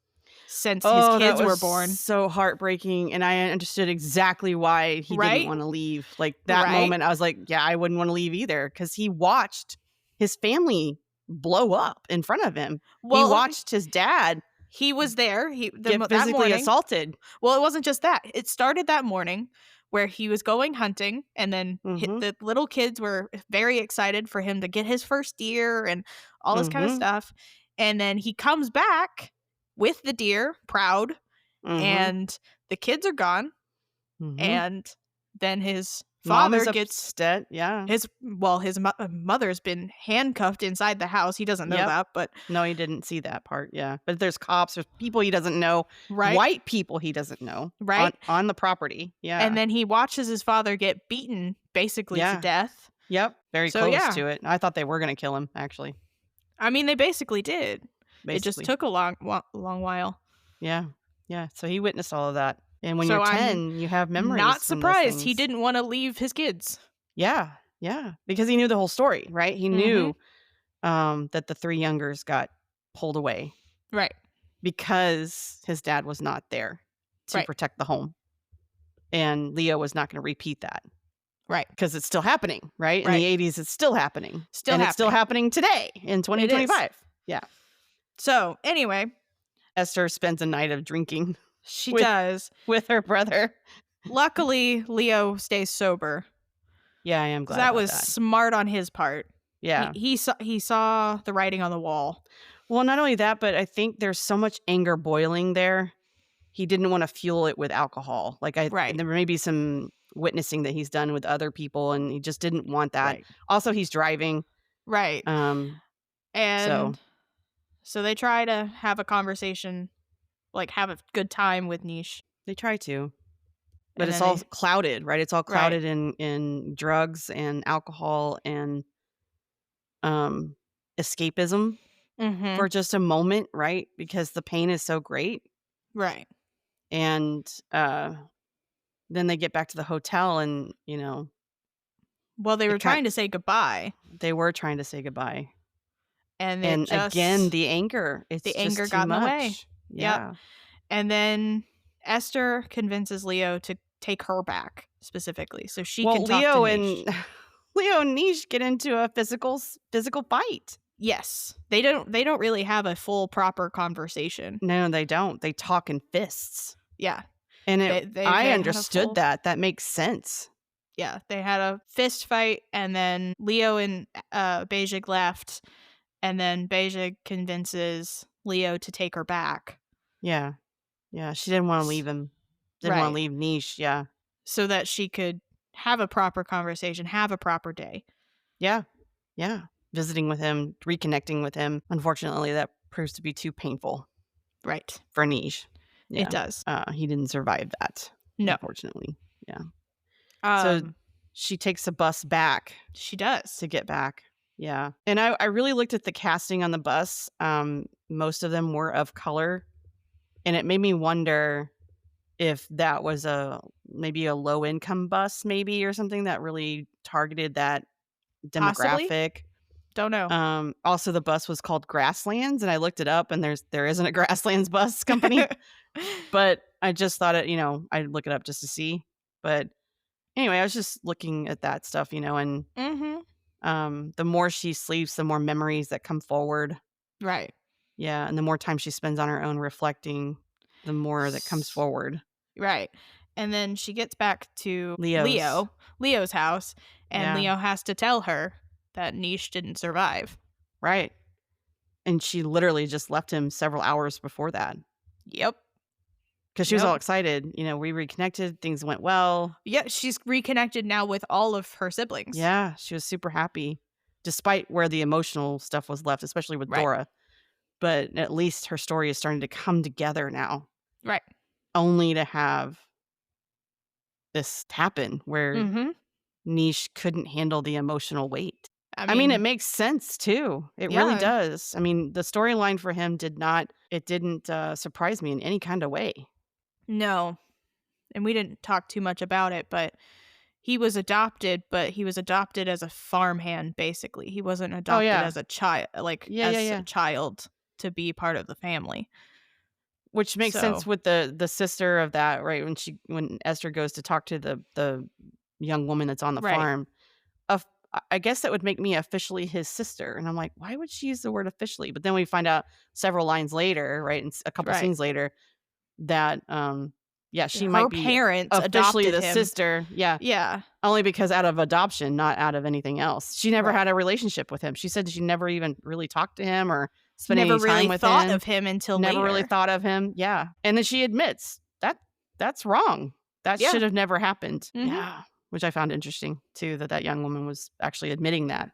since his Oh, that kids were was born. so heartbreaking, and I understood exactly why he didn't Right? wanna leave. Like, that Right? moment, I was like, "Yeah, I wouldn't wanna leave either," because he watched his family blow up in front of him. He Well, watched his dad he was there. get That physically morning. assaulted. Well, it wasn't just that. It started that morning where he was going hunting, and then Mhm, the little kids were very excited for him to get his first deer and all this kind of mhm, stuff. And then he comes back with the deer, proud, mhm, and the kids are gone. mhm. And then his Mom father is gets upset, yeah. his mother's been handcuffed inside the house. He doesn't know Yep. that, but No, he didn't see that part, yeah. But there's cops, there's people he doesn't know, right, white people he doesn't know right. on the property, And yeah. then he watches his father get beaten basically to Yeah. death. Yep, very So close yeah, to it. I thought they were gonna kill him, actually, I mean they basically did. It just basically. took a long while. Yeah, yeah, so he witnessed all of that, and when you're So I'm 10, you have memories not from those surprised he things. didn't want to leave his kids. Yeah, yeah, because he knew the whole story, right? He Mhm. knew, that the 3 youngers got pulled away Right. because his dad was not there to Right. protect the home, and Leo was not gonna repeat that. Right. Because it's still happening, right? In the Right. 80s, it's still happening, Still and it's still happening. happening today in It is. 2025. Yeah. So, anyway, Esther spends a night of drinking. She with does. with her brother. Luckily, Leo stays sober Yeah, I am because glad that about was that. smart on his part. Yeah. He saw the writing on the wall. Well, not only that, but I think there's so much anger boiling there. He didn't wanna fuel it with alcohol. Like, I Right. there may be some witnessing that he's done with other people, and he just didn't want that. Right. Also, he's driving, Right. um, so And so they try to have a conversation, like have a good time with Niche. they try to, but And it's then all they clouded, right? It's all right. clouded in drugs and alcohol and, um, escapism Mhm. for just a moment, right? Because the pain is so great, Right. and, then they get back to the hotel and, Well, they were it kind trying to say goodbye, they were trying to say goodbye. and it And again, just the anger, the it's just anger too got in the way. much. Yep. Yeah. And then Esther convinces Leo to take her back specifically so she can Well, talk to Leo Niche. and Leo and Niche get into a physical fight. Yes. They don't really have a full proper conversation. No, they don't. They talk in fists. Yeah. And I They had a understood full that. That makes sense. yeah, they had a fist fight, and then Leo and, Bajik left, and then Bajik convinces Leo to take her back. Yeah. Yeah. She didn't want to S leave him. Didn't want to Right. leave Niche. Yeah. So that she could have a proper conversation, have a proper day. Yeah. Yeah. Visiting with him, reconnecting with him. Unfortunately, that proves to be too painful Right. for Niche. It Yeah. does. He didn't survive that, No. unfortunately. Yeah. So Um, she takes a bus back she does. to get back. Yeah. And I really looked at the casting on the bus. Most of them were of color. And it made me wonder if that was maybe a low income bus, maybe, or something that really targeted that Possibly? demographic. Don't know. Also the bus was called Grasslands, and I looked it up and there isn't a Grasslands bus company. But I just thought I'd look it up just to see. But anyway, I was just looking at that stuff, and Mhm. the more she sleeps, the more memories that come forward. Right. Yeah, and the more time she spends on her own reflecting, the more that comes S forward. Right. And then she gets back to Leo's. Leo's house, and Yeah, Leo has to tell her that Niche didn't survive. right. And she literally just left him several hours before that Yep. because she was Yep. all excited. We reconnected, things went well. Yeah, she's reconnected now with all of her siblings. Yeah, she was super happy despite where the emotional stuff was left, especially with Right. Dora. But at least her story is starting to come together now, Right. only to have this happen where Mhm. Niche couldn't handle the emotional weight. I I mean, it mean, makes sense too. It really yeah. does. I mean, the storyline for him didn't surprise me in any kind of way. No. And we didn't talk too much about it, but he was adopted as a farmhand basically. He wasn't Oh adopted yeah. as a child, like Yeah, yeah, as a yeah. child to be part of the family. Which makes sense So, with the sister of that, right? When Esther goes to talk to the young woman that's on the right. farm, of I guess that would make me officially his sister. And I'm like, why would she use the word officially? But then we find out several lines later, right? And a couple Right. scenes later that yeah, she Her might be parents officially adopted the him. sister. Yeah. Yeah. Only because out of adoption, not out of anything else. She never Right. had a relationship with him. She said she never even really talked to him or spent Never any time really with thought him. of him until Never really later. thought of him. Yeah. And then she admits that's wrong. That Yeah. should have never happened. Mhm. Yeah. Which I found interesting too, that young woman was actually admitting that.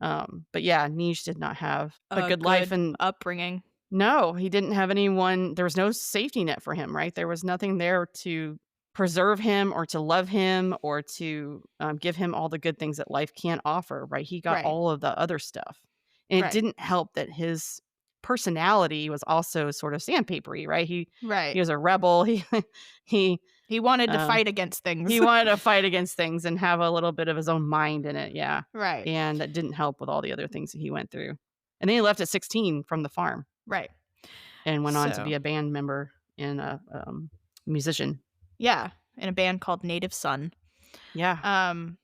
But yeah, Niche did not have a A good life. good And upbringing. no, he didn't have anyone. There was no safety net for him, right? There was nothing there to preserve him or to love him or to give him all the good things that life can offer, right? He got Right. all of the other stuff. And it Right. didn't help that his personality was also sort of sandpapery, right? He Right. was a rebel. He He wanted to um, fight against things. he wanted to fight against things and have a little bit of his own mind in it, yeah. Right. And that didn't help with all the other things that he went through. And then he left at 16 from the farm Right. and went on to be So, a band member and a musician. yeah, in a band called Native Son. Yeah. Um,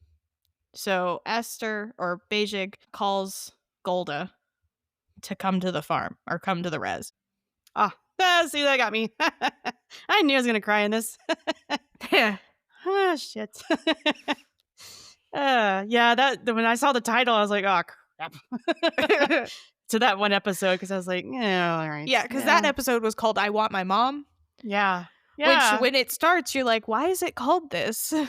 so Esther or Bajig calls Golda to come to the farm or come to the res. Ah, See, that got me. I knew I was gonna cry in this. Yeah. Ah, shit. Yeah, when I saw the title, I was like, "Oh, crap." To that one episode, because I was like, "Yeah, all right. Yeah, because that Yeah. episode was called "I Want My Mom," Yeah. which Yeah." when it starts, you're like, "Why is it called this? And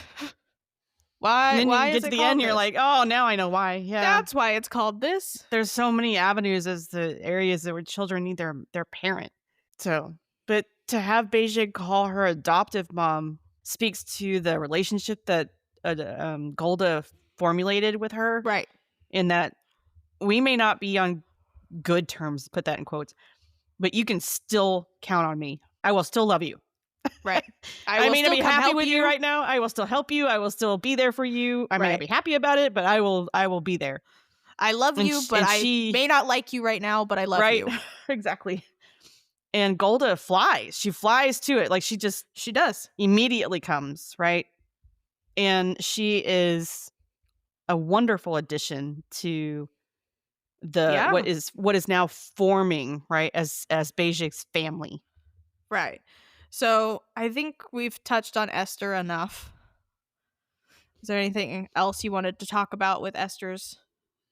Why then you why is get to it the end, called you're this? like, "Oh, now I know why." Yeah. That's why it's called this." There's so many avenues as the areas that where children need their parent. So, but to have Beijing call her adoptive mom speaks to the relationship that, Golda formulated with her, Right, in that we may not be on good terms, put that in quotes, but you can still count on me. I will still love you. right. I I will may not still be come happy help with you you. right now. I will still help you. I will still be there for you. I may not Right. be happy about it, but I will be there. I love And you, but I she may not like you right now, but I love right. you. Exactly. And Golda flies. She flies to it. Like, she just She does. immediately comes, right? And she is a wonderful addition to the Yeah, what is now forming, right, as Beijing's family. right. So, I think we've touched on Esther enough. Is there anything else you wanted to talk about with Esther's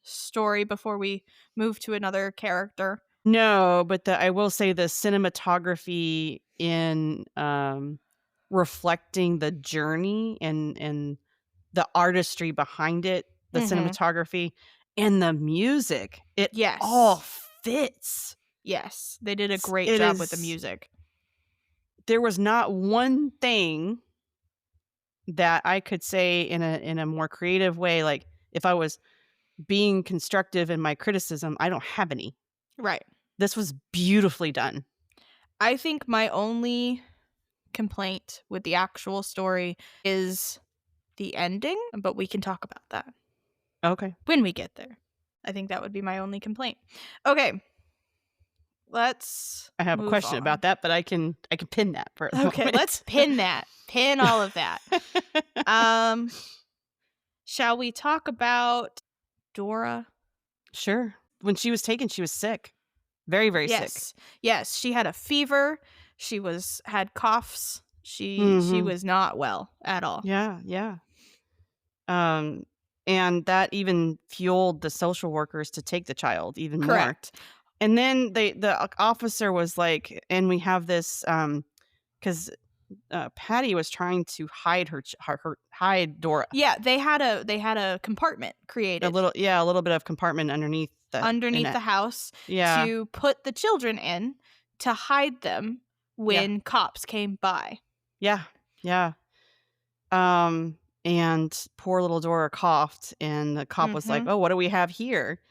story before we move to another character? No, but I will say the cinematography in reflecting the journey and the artistry behind it, the Mhm. cinematography and the music, it all Yes. fits. Yes. They did a great It job with the is music. there was not one thing that I could say in a more creative way, like, if I was being constructive in my criticism, I don't have any. Right. This was beautifully done. I think my only complaint with the actual story is the ending, but we can talk about that Okay. when we get there. I think that would be my only complaint. Okay, let's I have a move question about on. that, but I can pin that for the Okay, let's moment. pin that. Pin all of that. Um, shall we talk about Dora? Sure. When she was taken, she was sick. Very, very sick. Yes. Yes, she had a fever. She had coughs. She Mhm. was not well at all. Yeah, yeah. Um, and that even fueled the social workers to take the child even more. Correct. And then the officer was like, and we have this, 'cause, Patty was trying to hide her hide Dora. Yeah, they had a compartment created A little bit of compartment underneath the in underneath it. the house Yeah, to put the children in to hide them yeah, when cops came by. yeah, yeah. And poor little Dora coughed, and the cop was like, Mhm. "Oh, what do we have here?"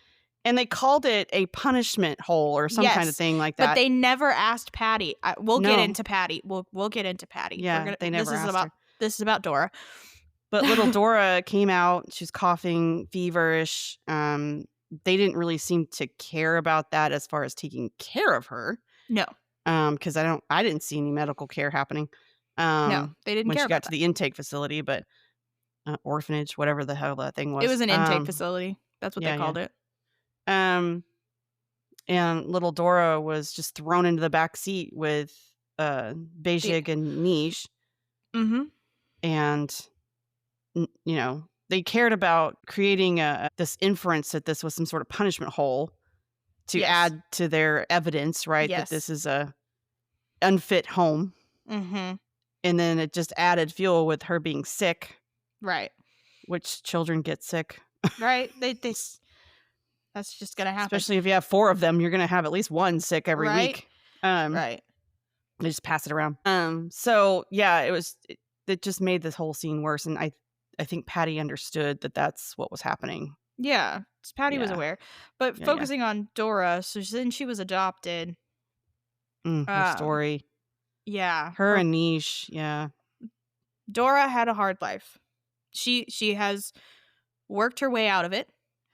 And they called it a punishment hole or some kind of Yes, thing like but that. they never asked Patty. We'll get No. into Patty. We'll get into Patty. We're Yeah, gonna. they This never is asked about her. this is about Dora. But little Dora came out, she was coughing, feverish. They didn't really seem to care about that as far as taking care of her. No, Because I didn't see any medical care happening, no, they didn't when care she got about to that. the intake facility, but, orphanage, whatever the hell that thing It was. was an intake facility. That's what they Yeah, yeah. called it. Um, and little Dora was just thrown into the back seat with, The Beijing and Niche, Mhm. and, they cared about creating this inference that this was some sort of punishment hole to Yes. add to their evidence, right, that this Yes. is a unfit home, Mhm. and then it just added fuel with her being sick, Right. which children get sick. Right. That's just gonna happen. Especially if you have 4 of them, you're gonna have at least 1 sick every Right. week. Um, Right. they just pass it around. So, yeah, it just made this whole scene worse, and I think Patty understood that that's what was happening. Yeah, Patty was Yeah. aware. But Yeah, yeah. focusing on Dora, so since she was adopted, Her um, story. yeah, Her and Niche, yeah. Dora had a hard life. She has worked her way out of it,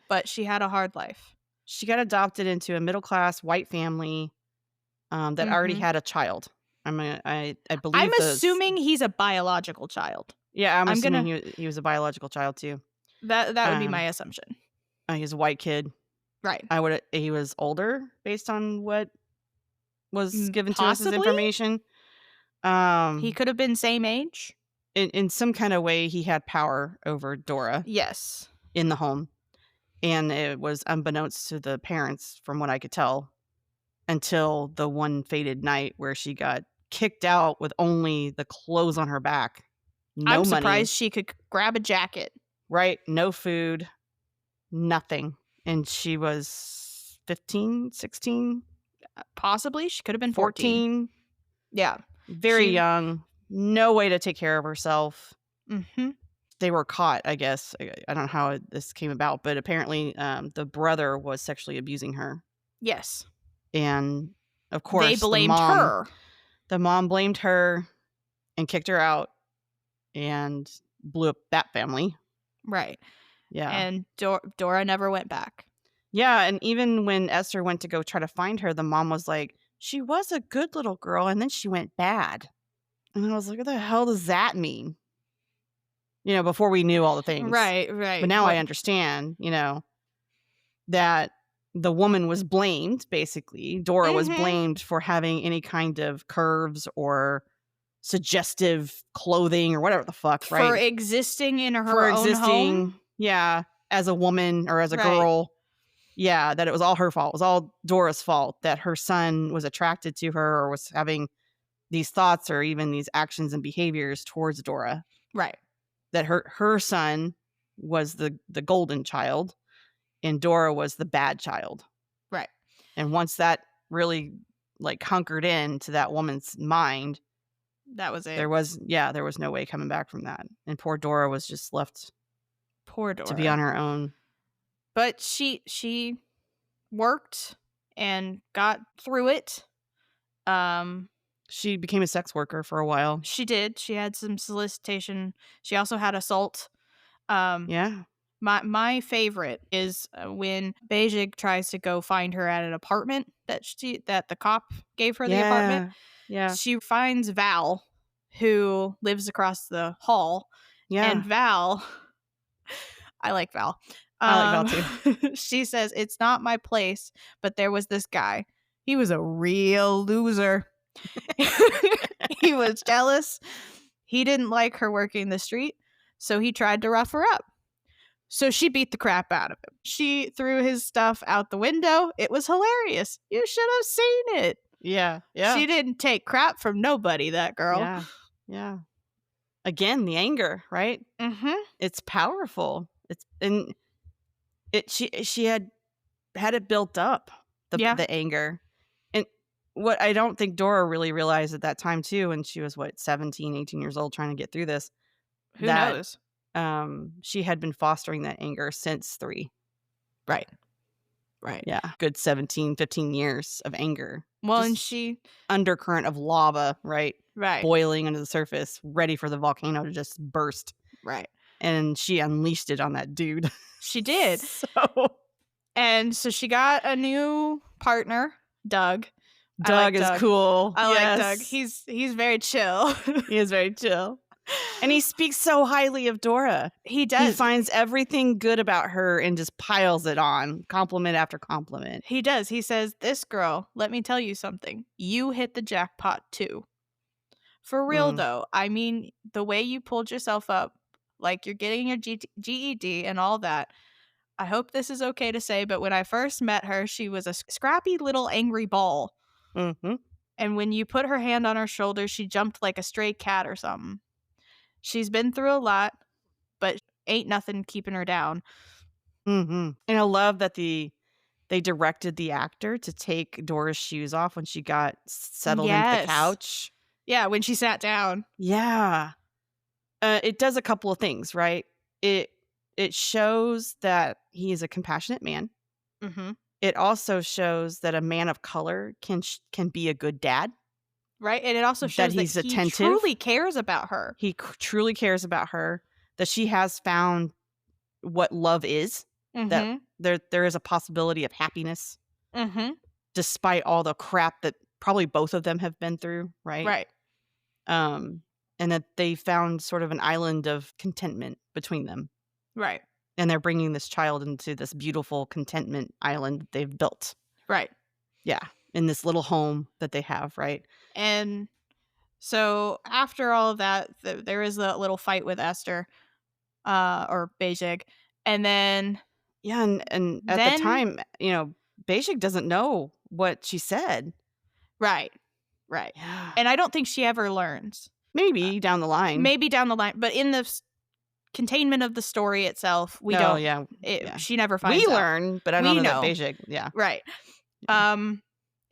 but she had a hard life. She got adopted into a middle-class white family, that already Mhm. had a child. I I'm believe those. assuming he's a biological child. Yeah, I'm I'm assuming gonna he was a biological child too. that would be my Um, assumption. he's a white kid. Right. He was older based on what. was given to us as Possibly? information. He Um, could have been same age? in some kind of way, he had power over Dora Yes. in the home, and it was unbeknownst to the parents, from what I could tell, until the one fated night where she got kicked out with only the clothes on her back, I'm no money, surprised she could grab a jacket. right? No food, nothing. And she was 15, 16, Possibly, she could have been 14. 14, Yeah. very She young, no way to take care of herself. Mhm. They were caught, I guess. I don't know how this came about, but apparently the brother was sexually abusing her. Yes. And of They course, blamed her. the mom blamed her and kicked her out and blew up that family. Right. Yeah. And Dora never went back. Yeah, and even when Esther went to go try to find her, the mom was like, "She was a good little girl, and then she went bad." And I was like, "What the hell does that mean?" Before we knew all the things. Right, But right. now I What understand, that the woman was blamed, basically. Dora was Mhm. blamed for having any kind of curves or suggestive clothing or whatever the fuck, For right? existing in For her own home? existing, yeah, as a woman or as a Right. girl. Yeah, that it was all her fault. It was all Dora's fault that her son was attracted to her or was having these thoughts or even these actions and behaviors towards Dora. Right. That her son was the golden child and Dora was the bad child. Right. And once that really like hunkered into that woman's mind, That was there it. was no way coming back from that. And poor Dora was just left Poor to be on Dora. her own. But she worked and got through it. Um, She became a sex worker for a while. she did. She had some solicitation. She also had assault. Um, Yeah. my favorite is when Beijing tries to go find her at an apartment that the cop gave her the apartment. Yeah. Yeah. She finds Val, who lives across the hall, and Yeah. Val, I like Val. I like Val too. She says it's not my place, but there was this guy. He was a real loser. He was jealous. He didn't like her working the street, so he tried to rough her up. So she beat the crap out of him. She threw his stuff out the window. It was hilarious. You should have seen it. Yeah. Yeah. She didn't take crap from nobody, that girl. Yeah. Yeah. Again, the anger, right? Mhm. It's powerful. She had it built up, Yeah. the anger. And what I don't think Dora really realized at that time too, when she was 17, 18 years old trying to get through this, Who that knows? she had been fostering that anger since 3. Right. Right. Yeah. Good 17, 15 years of anger. Well, and Just she undercurrent of lava, right? right. Boiling under the surface, ready for the volcano to just burst. Right. And she unleashed it on that dude. She did. So And so she got a new partner, Doug. I like Doug is Doug. cool. I like Doug. Yes. He's very chill. He is very chill. And he speaks so highly of Dora. He He does. finds everything good about her and just piles it on, compliment after compliment. He does. He says, "This girl, let me tell you something. You hit the jackpot too." For real Mm. though. I mean, the way you pulled yourself up, like you're getting your GED and all that. I hope this is okay to say, but when I first met her, she was a scrappy little angry ball. Mm-hmm. And when you put her hand on her shoulder, she jumped like a stray cat or something. She's been through a lot, but ain't nothing keeping her down. Mm-hmm. And I love that they directed the actor to take Dora's shoes off when she got settled into the Yes. couch. Yeah, when she sat down. Yeah. It does a couple of things, right? It shows that he is a compassionate man. Mm-hmm. It also shows that a man of color can be a good dad. Right? And it also shows that he's he attentive. truly cares about her. He truly cares about her, that she has found what love is, that Mm-hmm. there is a possibility of happiness Mm-hmm. despite all the crap that probably both of them have been through, right? Right. And that they found sort of an island of contentment between them. Right. And they're bringing this child into this beautiful contentment island they've built. Right. Yeah. in this little home that they have, right? And so after all of that, there is a little fight with Esther, or Bejig, and Yeah, and at the then time, Basic doesn't know what she said. right, right, Yeah. and I don't think she ever learns. Uh, Maybe down the line. maybe down the line, but in the containment of the story itself, we No, don't. yeah, yeah. She never We finds out. learn, but I don't We know that know, Basic, yeah. right? Yeah.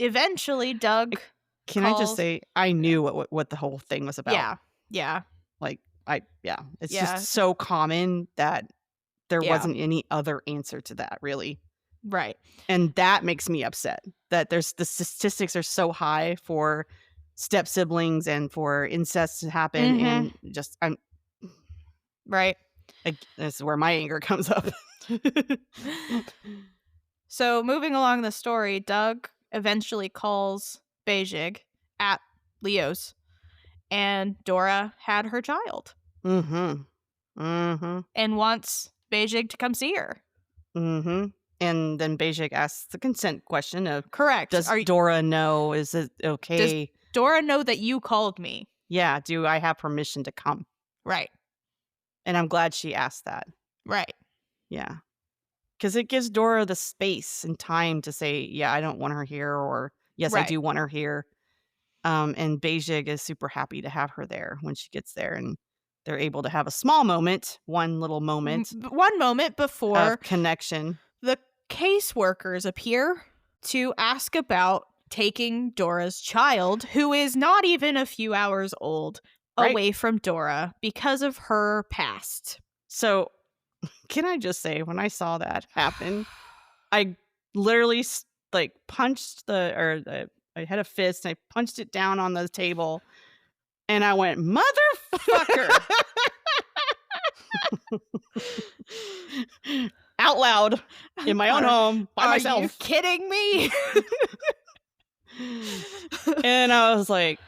Eventually, Doug I Can I just calls. say I Yeah, knew what the whole thing was about. yeah, yeah, Like, yeah, it's just yeah, so common that there yeah. wasn't any other answer to that, really. Right. And that makes me upset that the statistics are so high for step siblings and for incest to happen, Mm-hmm. and just I'm Right. this is where my anger comes up. So moving along the story, Doug eventually calls Bejig at Leo's, and Dora had her child Mhm. Mhm. and wants Bejig to come see her. Mhm. And then Basic asks the consent question of, Correct. "Does Dora know? Is it Does okay? Dora know that you called me? Yeah, do I have permission to come?" Right. And I'm glad she asked that. Right. Yeah. Because it gives Dora the space and time to say, "Yeah, I don't want her here," or, "Yes, I Right. do want her here." And Beijing is super happy to have her there when she gets there, and they're able to have a small moment, one little moment One moment of before connection. the caseworkers appear to ask about taking Dora's child, who is not even a few hours old, Right? away from Dora because of her past. So, can I just say, when I saw that happen, I literally punched I had a fist and I punched it down on the table and I went, "Motherfucker!" Out loud in my own home by Are you myself. kidding me? And I was like,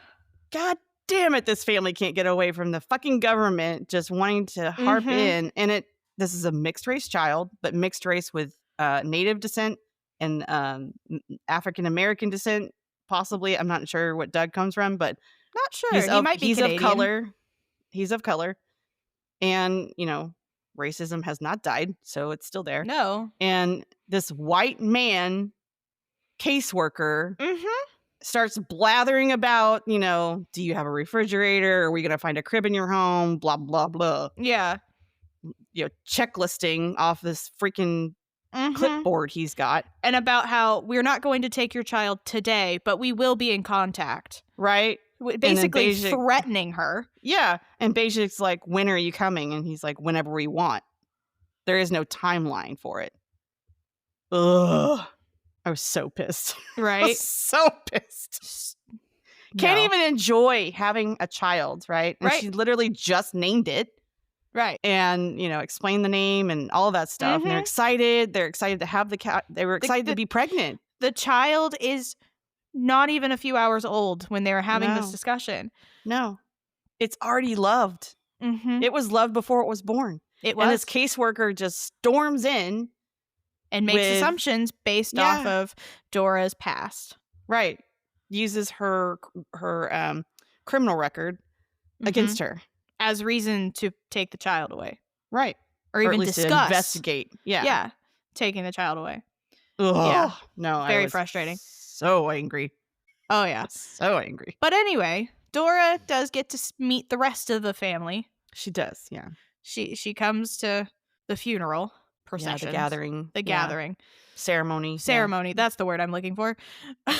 "God damn it, this family can't get away from the fucking government just wanting to harp Mm-hmm. in." And this is a mixed race child, but mixed race with native descent and African American descent, possibly. I'm not sure what Doug comes from, but Not sure. He might be he's of Canadian. color. He's of color. And, racism has not died, so it's still there. No. And this white man caseworker Mm-hmm. starts blathering about, "Do you have a refrigerator? Are we going to find a crib in your home? Blah, blah, blah." Yeah. Checklisting off this freaking Mm-hmm. clipboard he's got. And about how we're not going to take your child today, but we will be in contact. Right? And then Basically threatening her. yeah. And Bajik's like, "When are you coming?" And he's like, "Whenever we want." There is no timeline for it. Ugh. I was so pissed. I was Right? so pissed. Can't No. even enjoy having a child, right? And Right. she literally just named it Right. and, explained the name and all that stuff. And they're Mhm. excited. They're excited to have the cat. They were excited to be pregnant. The child is not even a few hours old when they were having this No, discussion. no. It's already loved. Mhm. It was loved before it was born. It And this was. caseworker just storms in And makes with, assumptions based off yeah, of Dora's past. right. Uses her criminal record against Mhm. her. As reason to take the child away. Right. Or Or at even least to discuss. investigate. Yeah. Yeah. Taking the child away. Ugh. Yeah. No, I Very was frustrating. so angry. Oh, yeah. So angry. But anyway, Dora does get to meet the rest of the family. She does, yeah. She comes to the funeral Yeah, procession. the gathering. The Yeah. gathering. Ceremony. Ceremony. That's the word I'm looking for.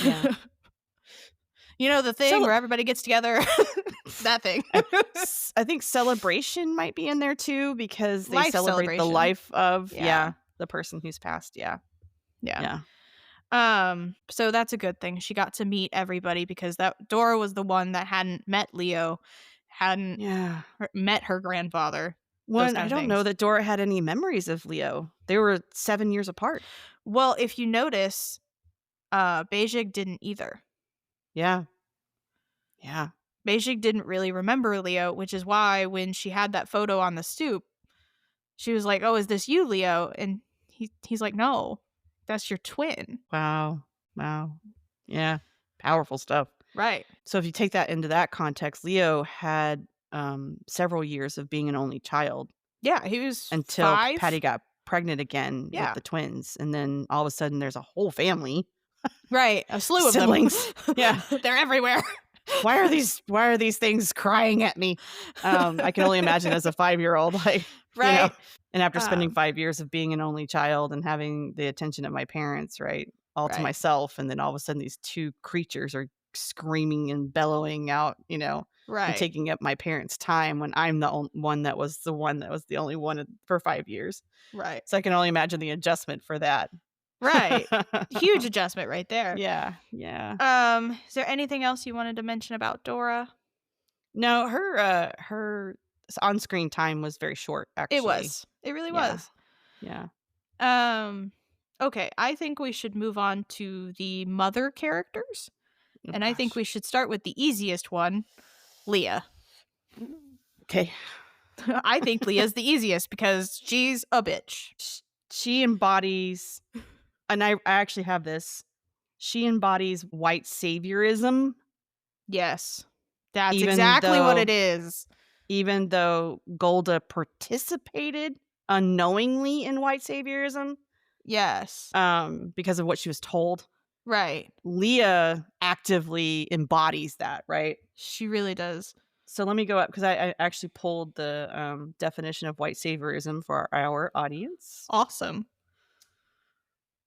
Yeah. You know, the thing where everybody gets together. That thing. I think celebration might be in there too because they Life celebrate the celebration. life of, Yeah. the person who's passed. Yeah. Yeah. Yeah. So that's a good thing. She got to meet everybody because that Dora was the one that hadn't met Leo, hadn't Yeah. met her grandfather. One, kind I of don't know things. that Dora had any memories of Leo. They were 7 years apart. Well, if you notice, Bejig didn't either. Yeah. Yeah. Bejig didn't really remember Leo, which is why when she had that photo on the stoop, she was like, "Oh, is this you, Leo?" And he's like, "No, that's your twin." Wow. Wow. Yeah. Powerful stuff. Right. So if you take that into that context, Leo had, several years of being an only child Yeah, he was until 5. Patty got pregnant again with Yeah. the twins, and then all of a sudden there's a whole family, Right, a slew of them. siblings. Yeah. They're everywhere. Why are these things crying at me? I can only imagine as a 5-year-old, like, you know, Right. and after spending Um, 5 years of being an only child and having the attention of my parents, right, all to right, myself, and then all of a sudden these 2 creatures are screaming and bellowing out, and right, taking up my parents' time when I'm the one that was the only one for 5 years. right, So I can only imagine the adjustment for that. right. Huge adjustment right there. Yeah, yeah. Is there anything else you wanted to mention about Dora? No, her on-screen time was very short, It actually. was. It really Yeah, was. yeah. Um, okay, I think we should move on to the mother characters, Oh and I think gosh. we should start with the easiest one, Leah. Okay. I think Leah's the easiest because she's a bitch. She embodies, and I actually have this, she embodies white saviorism, Yes. That's even exactly what it though is. even though Golda participated unknowingly in white saviorism, Yes. because of what she was told. Right. Leah actively embodies that, right? She really does. So let me go up because I actually pulled the definition of white saviorism for our audience. Awesome.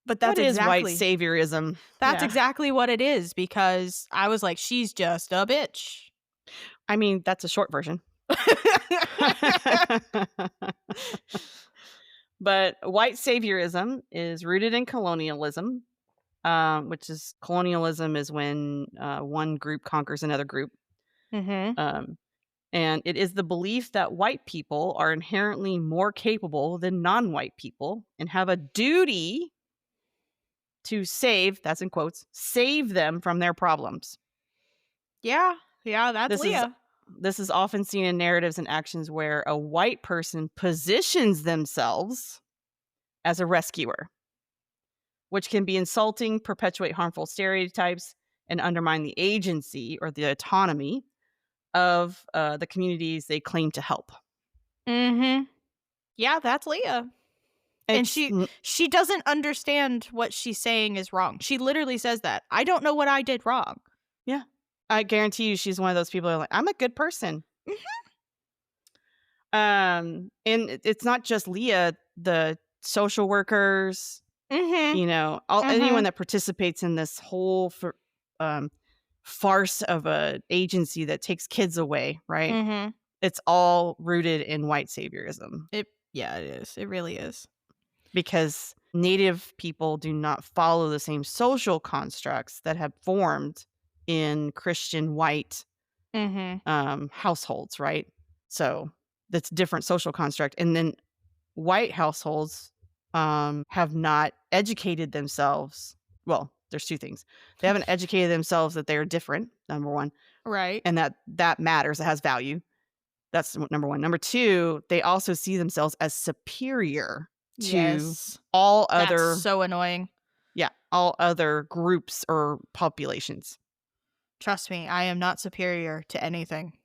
But What is white saviorism? that's Yeah. exactly what it is because I was like, she's just a bitch. I mean, that's a short version. But white saviorism is rooted in colonialism, which is colonialism is when one group conquers another group. Mhm. Um, and it is the belief that white people are inherently more capable than non white people and have a duty to save, that's in quotes, save them from their problems. Yeah. Yeah, that's This is Leah. this is often seen in narratives and actions where a white person positions themselves as a rescuer, which can be insulting, perpetuate harmful stereotypes, and undermine the agency or the autonomy of the communities they claim to help. Mhm. Yeah, that's Leah. And It's she doesn't understand what she's saying is wrong. She literally says that. I don't know what I did wrong. yeah, I guarantee you, she's one of those people who are like, I'm a good person. Mhm. And it's not just Leah, the social workers, Mhm. all anyone Mhm. that participates in this whole um, farce of a agency that takes kids away, right? Mhm. It's all rooted in white saviorism Yeah, it is. It really is. because Native people do not follow the same social constructs that have formed in Christian white Mhm. households, right? So that's different social construct. And then white households have not educated themselves. Well, there's two things. They haven't educated themselves that they're different, number one, Right. and that matters, it has value. That's number one. Number two, they also see themselves as superior to Yes. all That's other, so annoying. yeah, all other groups or populations. Trust me, I am not superior to anything.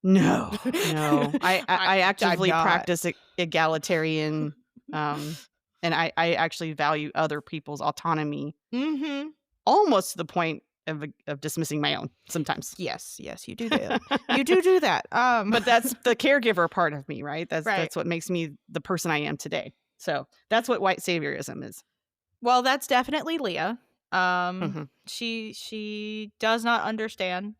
No, no. I I'm actively not. practice egalitarian, and I actually value other people's autonomy Mhm. almost to the point of dismissing my own sometimes. Yes, yes, you do that. You do that. But that's the caregiver part of me, right? That's Right. that's what makes me the person I am today. So that's what white saviorism is. Well, that's definitely Leah. Mhm. She does not understand.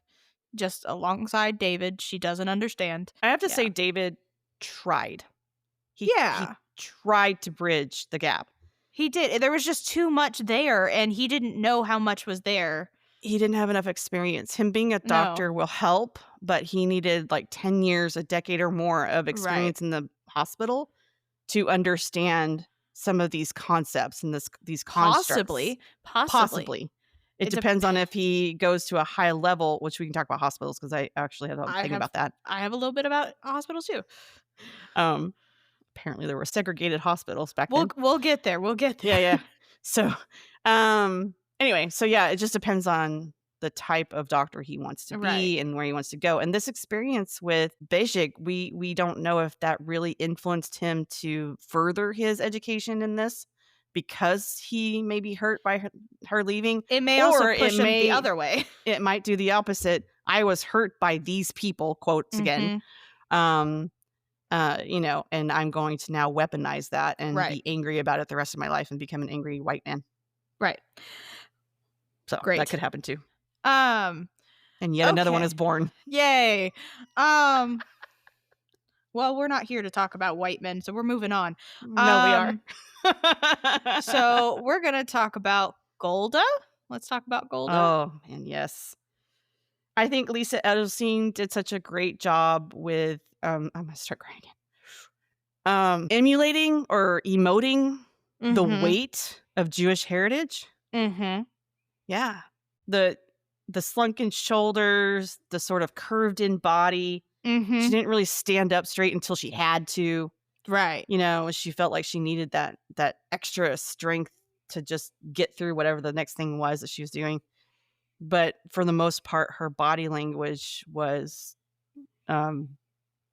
Just alongside David, she doesn't understand. I have to Yeah. say, David tried. He Yeah. tried to bridge the gap. He did. There was just too much there, and he didn't know how much was there. He didn't have enough experience. Him being a No. doctor will help, but he needed like 10 years, a decade or more of Right. experience in the hospital to understand some of these concepts and these constructs. Possibly. Possibly. Possibly. It It dep depends on if he goes to a high level, which we can talk about hospitals because I actually have a I thing have about that. I have a little bit about hospitals too. Um, Apparently there were segregated hospitals back We'll then. we'll get there. We'll get Yeah, there. yeah. So, Anyway, so yeah, it just depends on the type of doctor he wants to Right. be and where he wants to go. And this experience with Bashik, we don't know if that really influenced him to further his education in this because he may be hurt by her leaving, It may also or it push him the may other way. it might do the opposite. I was hurt by these people, quotes again. Mhm. Um, and I'm going to now weaponize that and Right. be angry about it the rest of my life and become an angry white man. Right. So that Great. could happen too. Um, And yet another one is okay. born. Yay. Well, we're not here to talk about white men, so we're moving on. No, we are. Um, so we're gonna talk about Golda. Let's talk about Golda. Oh, man, yes. I think Lisa Edelstein did such a great job with, I'm gonna start crying again. Emulating or emoting the Mhm. weight of Jewish heritage. Mhm. Yeah. The the slunken shoulders, the sort of curved in body. She Mhm. didn't really stand up straight until she had to, Right. she felt like she needed that extra strength to just get through whatever the next thing was that she was doing. But for the most part, her body language was, um,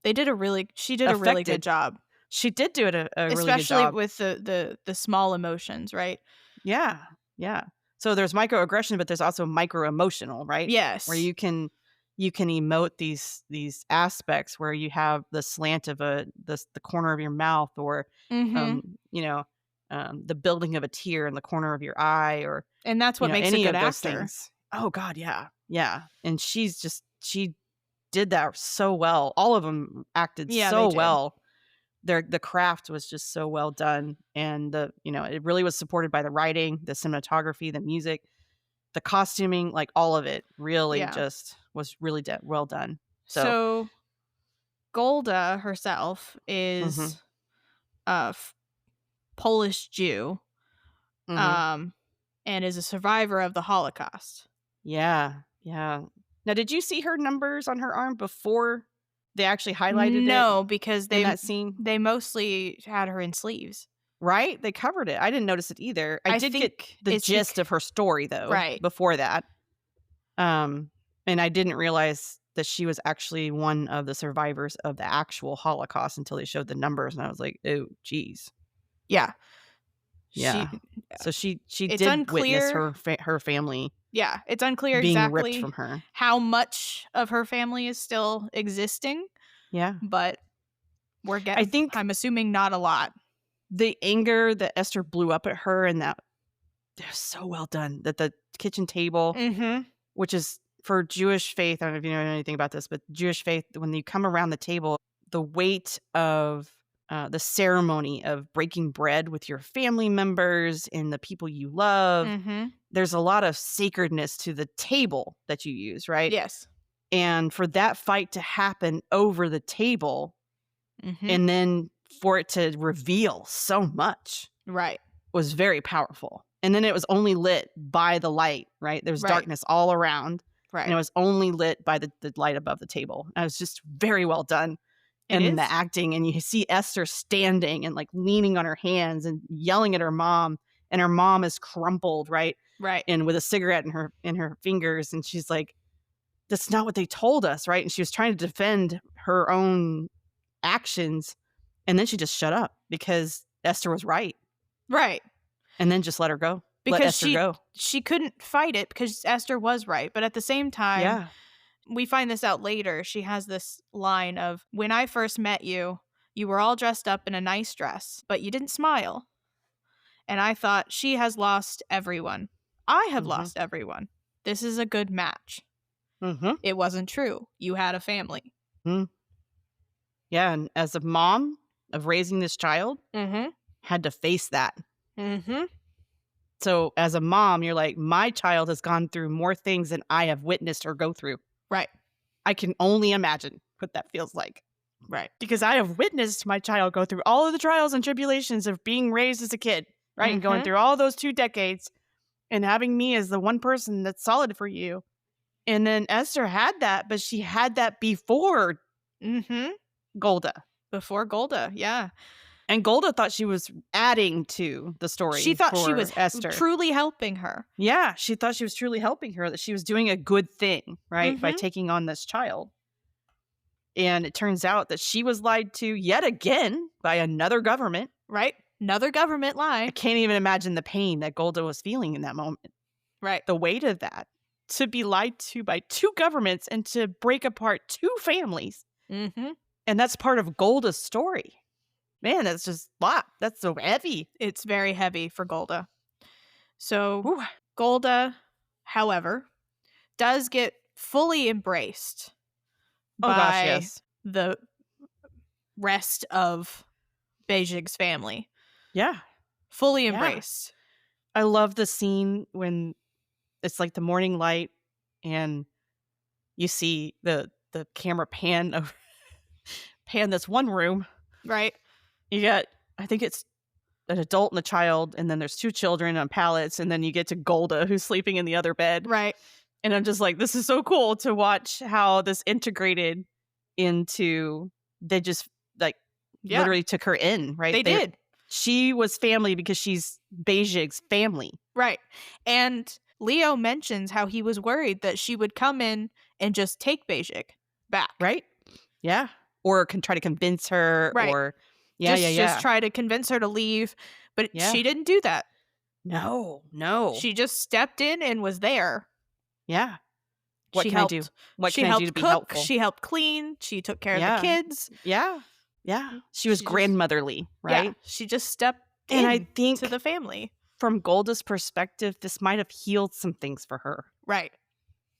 She did a really good affected. job, She did do it a really good especially job. with the small emotions, right? Yeah, yeah. So there's microaggression, but there's also microemotional, right? Where Yes. you can emote these aspects where you have the slant of the corner of your mouth, or Mhm. um, you know, the building of a tear in the corner of your eye, or And that's what makes a any good of those actor. things. Oh God, yeah, yeah. And she did that so well. All of them acted Yeah, they so did. well. The craft was just so well done, and it really was supported by the writing, the cinematography, the music, the costuming, like all of it really Yeah. just was really well done. So, So Golda herself mhm, is a Polish Jew, mhm. um, and is a survivor of the Holocaust. Yeah, yeah. Now, did you see her numbers on her arm before they actually highlighted it No, because in that scene? they mostly had her in sleeves. Right? They covered it. I didn't notice it either. I I did get think the it's gist of her story though right. before that. Um, and I didn't realize that she was actually one of the survivors of the actual Holocaust until they showed the numbers, and I was like, "Oh, geez." Yeah. She Yeah. So she it's did witness unclear. her family Yeah, it's unclear being ripped from exactly her. how much of her family is still existing, Yeah. but I think I'm assuming not a lot. the anger that Esther blew up at her, and that they're so well done, that the kitchen table, Mhm. which is for Jewish faith, I don't know if you know anything about this, but Jewish faith, when you come around the table, the weight of, the ceremony of breaking bread with your family members and the people you love, Mhm. there's a lot of sacredness to the table that you use, right? Yes. And for that fight to happen over the table, Mhm. and then for it to reveal so much, Right. was very powerful. And then it was only lit by the light, right? There was Right. darkness all around, and it Right. was only lit by the light above the table. And it was just very well done. It And then the is. acting, and you see Esther standing and like leaning on her hands and yelling at her mom, and her mom is crumpled, right? Right. And with a cigarette in her fingers, and she's like, "That's not what they told us," right? And she was trying to defend her own actions, and then she just shut up because Esther was right, Right. and then just let her go. Let Because Esther go. she couldn't fight it because Esther was right, but at the same time, Yeah. we find this out later. She has this line of, "When I first met you, you were all dressed up in a nice dress, but you didn't smile. And I thought, she has lost everyone. I have Mhm. lost everyone. This is a good match." Mhm. It wasn't true. You had a family. Mm. Yeah, and as a mom of raising this child, Mhm. had to face that. Mhm. So, as a mom, you're like, "My child has gone through more things than I have witnessed her go through." Right. I can only imagine what that feels like, Right. because I have witnessed my child go through all of the trials and tribulations of being raised as a kid, right? And going Mhm. through all those 2 decades, and having me as the one person that's solid for you. And then Esther had that, but she had that before Mhm. Golda. Before Golda, yeah. And Golda thought she was adding to the She story thought she for was Esther. truly helping her. Yeah, she thought she was truly helping her, that she was doing a good thing, right, by Mhm. taking on this child. And it turns out that she was lied to yet again by another government. Right? Another government I lie. can't even imagine the pain that Golda was feeling in that moment. Right. The weight of that. To be lied to by 2 governments and to break apart 2 families. Mhm. And that's part of Golda's story. Man, that's just wow, that's so heavy. It's very heavy for Golda. So Whew. Golda, however, does get fully embraced Oh gosh, by yes. the rest of Beijing's family. Yeah, Fully yeah. embraced. I love the scene when it's like the morning light and you see the camera pan of pan this one room. Right? You got, I think it's an adult and a child, and then there's 2 children on pallets, and then you get to Golda who's sleeping in the other bed. Right. And I'm just like, this is so cool to watch how this integrated into, they just like Yeah. literally took her in, right? They did. She was family because she's Beijing's family. Right. And Leo mentions how he was worried that she would come in and just take Beijing back. Right? Yeah. Or can try to convince her Right. or yeah. Just try to convince her to leave. But Yeah. she didn't do that. No. She just stepped in and was there. Yeah. What She can I do? helped- What she can I helped do to be cook. helpful? She helped clean. She took care Yeah. of the kids. Yeah. Yeah. She was She just- grandmotherly, right? Yeah, she just stepped And I in think to the family. from Golda's perspective, this might have healed some things for her. Right.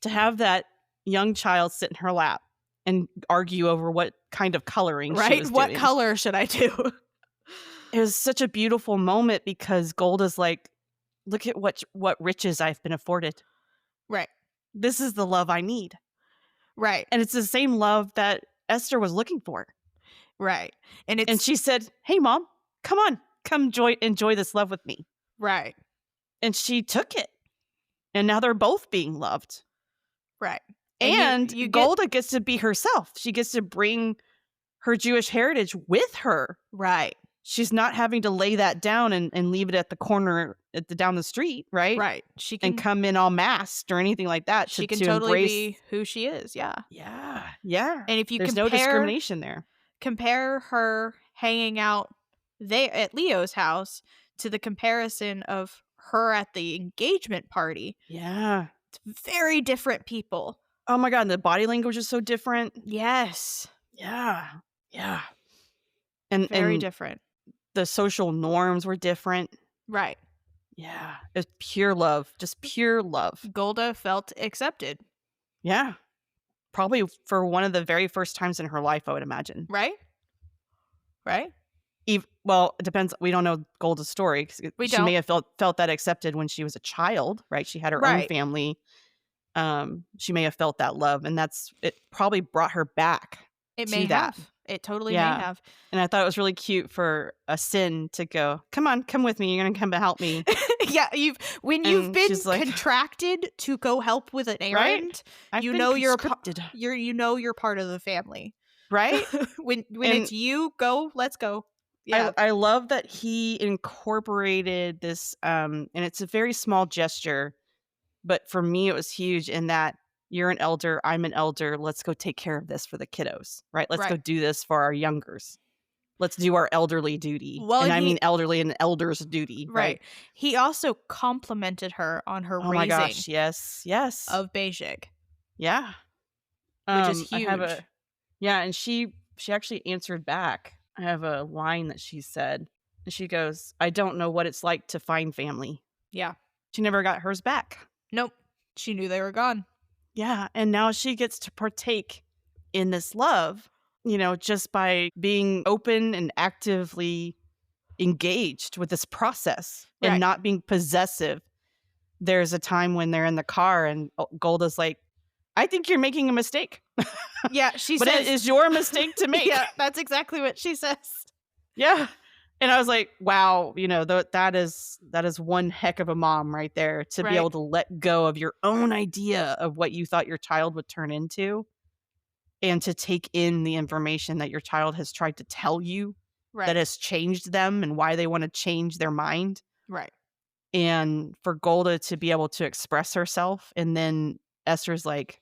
To have that young child sit in her lap and argue over what kind of coloring she Right. was What doing. color should I do? It was such a beautiful moment because Golda's like, look at what riches I've been afforded. Right. This is the love I need. Right. And it's the same love that Esther was looking for. Right. And it's And she said, hey, Mom, come on, come enjoy this love with me. right. And she took it. And now they're both being loved. Right. And you get Golda gets to be herself. She gets to bring her Jewish heritage with her. right. She's not having to lay that down and leave it at the corner down the street, right? Right. She can And come in all masked or anything like that. she to can totally embrace. be who she is. Yeah. Yeah, yeah. And if you There's no discrimination there. compare her hanging out at Leo's house to the comparison of her at the engagement party, Yeah. it's very different people. Oh my God, and the body language is so different. Yes. Yeah, yeah. And Very and different. the social norms were different. Right. Yeah, it's pure love, just pure love. Golda felt accepted. Yeah, probably for one of the very first times in her life, I would imagine. Right? Right? Well, it depends. We don't know Golda's story. 'Cause We she don't. may have felt that accepted when she was a child, right? She had her own Right. family. She may have felt that love, and it probably brought her back. It to may that. have. It totally Yeah. may have. And I thought it was really cute for a Sin to go, come on, come with me. You're going to come and help me. Yeah, when you've And been she's like- contracted to go help with an errand, I've you been know you're conscripted, you're part of the family. right? when And- it's you, go, let's go. Yeah. I love that he incorporated this, and it's a very small gesture, but for me, it was huge in that you're an elder, I'm an elder. Let's go take care of this for the kiddos, right? Let's go Right. do this for our youngers. Let's do our elderly duty. Well, and I he- mean elderly and elder's duty, right? He also complimented her on her Oh my raising gosh, yes, yes. of Beijing. Yeah. Which is I have huge. and she actually answered back. I have a line that she said. And she goes, I don't know what it's like to find family. Yeah. She never got hers back. Nope. She knew they were gone. Yeah. And now she gets to partake in this love, just by being open and actively engaged with this process Right. and not being possessive. There's a time when they're in the car and Golda's like, I think you're making a mistake. Yeah, she But says it is your mistake to make. Yeah, that's exactly what she says. Yeah. And I was like, wow, that is one heck of a mom right there to Right. be able to let go of your own idea of what you thought your child would turn into and to take in the information that your child has tried to tell you that Right. has changed them and why they wanna change their mind, Right. and for Golda to be able to express herself, and then Esther's like,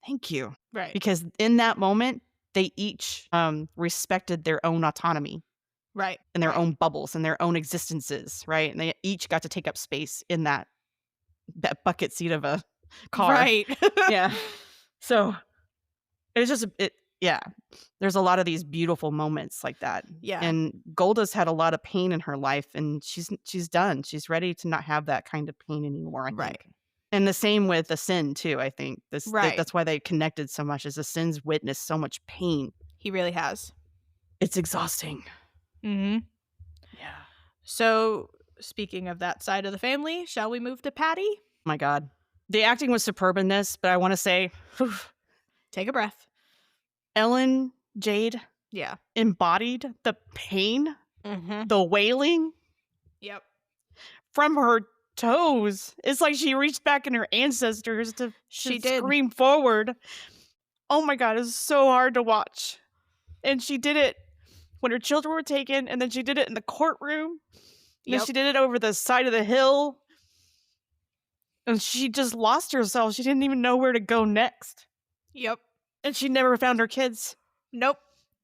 "Thank you." Right. Because in that moment, they each, respected their own autonomy Right. and their Right. own bubbles and their own existences, right? And they each got to take up space in that bucket seat of a car. Right. Yeah. So, it's just yeah. There's a lot of these beautiful moments like that. Yeah. And Golda's had a lot of pain in her life, and she's done. She's ready to not have that kind of pain anymore, I Right. think. And the same with the sin too, I think. Right. That's why they connected so much, is the sin's witnessed so much pain. He really has. It's exhausting. Mhm. Yeah. So, speaking of that side of the family, shall we move to Patty? My God. The acting was superb in this, but I want to say, whew, Take a breath. Ellen Jade Yeah. embodied the pain, Mhm. the wailing Yep. from her toes. It's like she reached back in her ancestors to She did. scream forward. Oh my God, it's so hard to watch. And she did it when her children were taken, and then she did it in the courtroom. And then Yep. she did it over the side of the hill. And she just lost herself. She didn't even know where to go next. Yep. And she never found her kids. Nope.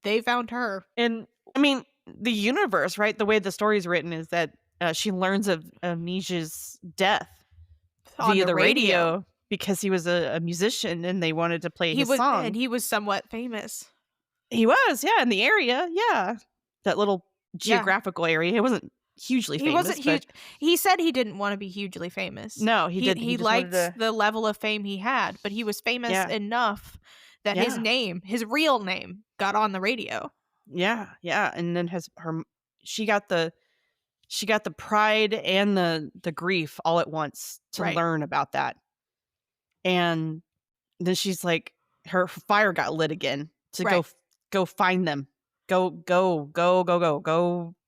They found her. And I mean, the universe, right? The way the story is written is that she learns of Amnesia's death On via the the radio. radio because he was a musician and they wanted to play He his was, song. and he was somewhat famous. He was, yeah, in the area, yeah. That little Yeah. geographical area. He wasn't hugely He famous. wasn't but huge. He said he didn't want to be hugely famous. No, he didn't. He He just wanted liked to. the level of fame he had, but he was famous Yeah. enough that his Yeah. name, his real name, got on the radio. Yeah, yeah, and then she got the pride and the grief all at once to Right. learn about that. And then she's like, her fire got lit again to Right. go find them. Go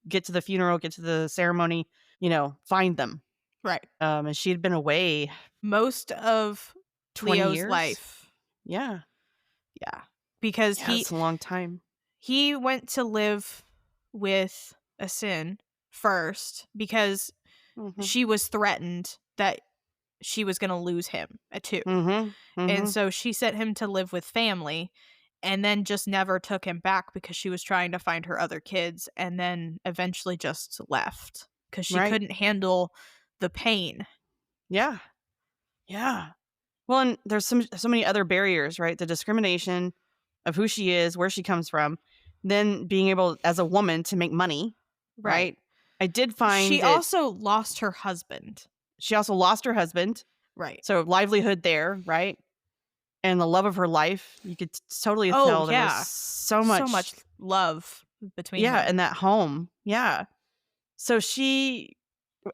get to the funeral, get to the ceremony, find them. Right. And she had been away Most of 20 Leo's years. life. Yeah. Yeah. Because Yeah, it's a long time. he went to live with a sin first because Mhm. she was threatened that she was going to lose him at 2. Mhm. And Mhm. so she sent him to live with family and then just never took him back because she was trying to find her other kids, and then eventually just left because she Right. couldn't handle the pain. Yeah. Yeah. Well, and there's so many other barriers, right? The discrimination of who she is, where she comes from, then being able as a woman to make money, right? I did find She that also lost her husband. she also lost her husband, Right. so livelihood there, right? And the love of her life, you could totally Oh, tell there yeah. was so much love between yeah, them. in that home. Yeah. So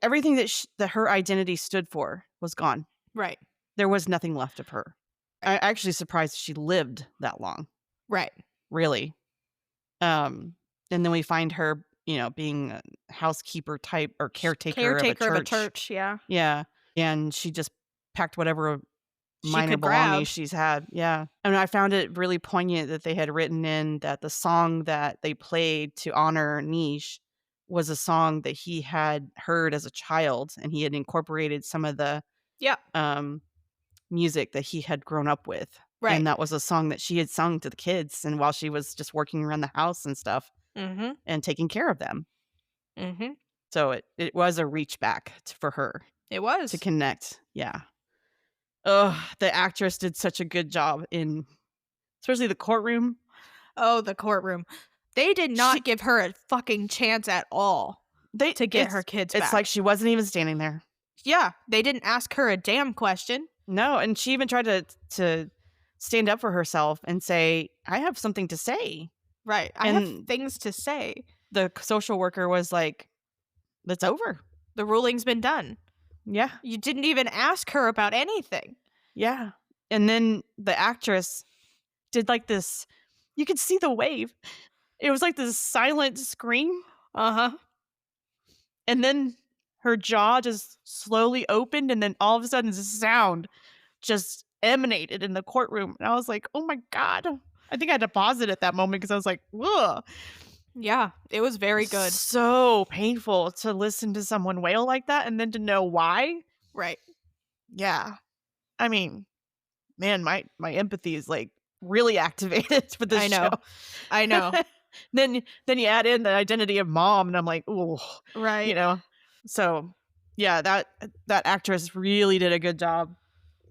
everything that her identity stood for was gone. Right. There was nothing left of her. I'm actually surprised she lived that long, Right. really. And then we find her, being a housekeeper type or caretaker Caretaker of of a church, yeah. Yeah. And she just packed whatever She minor could grab. belongings she's had. Yeah. And I found it really poignant that they had written in that the song that they played to honor Niche was a song that he had heard as a child, and he had incorporated some of the Yeah. music that he had grown up with. Right. And that was a song that she had sung to the kids and while she was just working around the house and stuff Mm-hmm. and taking care of them. Mm-hmm. So it was a reach back for her It was. to connect. Yeah. Oh, the actress did such a good job in especially the courtroom. Oh, the courtroom. They did not give her a fucking chance at all to get her kids back. It's like she wasn't even standing there. Yeah, they didn't ask her a damn question. No, and she even tried to stand up for herself and say, "I have something to say." Right. I have And things to say. the social worker was like, "That's over." The ruling's been done. Yeah. You didn't even ask her about anything. Yeah. And then the actress did like this, you could see the wave. It was like this silent scream. Uh-huh. And then her jaw just slowly opened, and then all of a sudden sound just emanated in the courtroom. And I was like, oh my God. I think I had to pause it at that moment because I was like, whoa. Yeah, it was very good. So painful to listen to someone wail like that and then to know why. Right. Yeah. I mean, man, my empathy is, like, really activated for this I show. know. I know. Then you add in the identity of mom, and I'm like, "Ooh," you Right. know? So, yeah, that actress really did a good job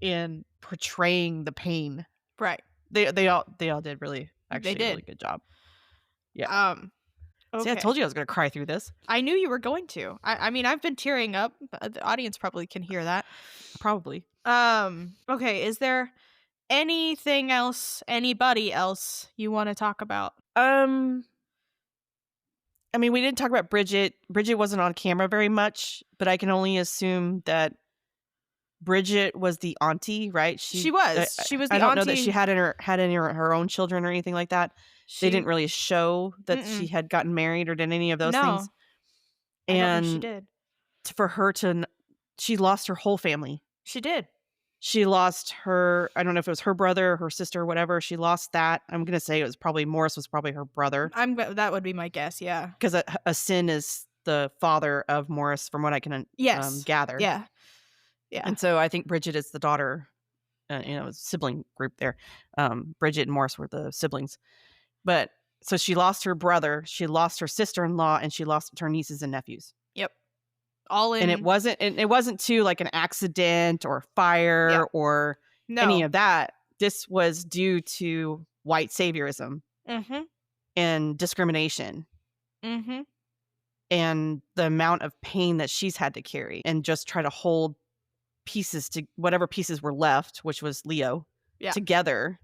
in portraying the pain. Right. They all did They actually a really did. good job. Yeah. Um, See, I okay. told you I was gonna cry through this. I knew you were going to. I mean, I've been tearing up. The audience probably can hear that. Probably. Okay, is there anything else, anybody else you want to talk about? Um, I mean, we didn't talk about Bridget. Bridget wasn't on camera very much, but I can only assume that Bridget was the auntie, right? She was. She was I the don't know that she auntie. had any of her own children or anything like that. They She didn't really show that she mm-mm. had gotten married or did any of those things. No, I don't think she And did. for her to she lost her whole family. She did. She lost her I don't know if it was her brother, her sister, whatever. She lost that. I'm gonna say it was probably Morris was probably her brother That would be my guess, yeah. because a sin is the father of Morris, from what I can Yes. gather. Yeah. Yeah. And so I think Bridget is the daughter, sibling group there. Bridget and Morris were the siblings. But so she lost her brother, she lost her sister-in-law, and she lost her nieces and nephews. Yep. All And it in. wasn't to like an accident or Yeah. fire or any No. of that. This was due to white saviorism Mhm. and discrimination Mhm. and the amount of pain that she's had to carry and just try to hold pieces to whatever pieces were left, which was Leo, Yeah. together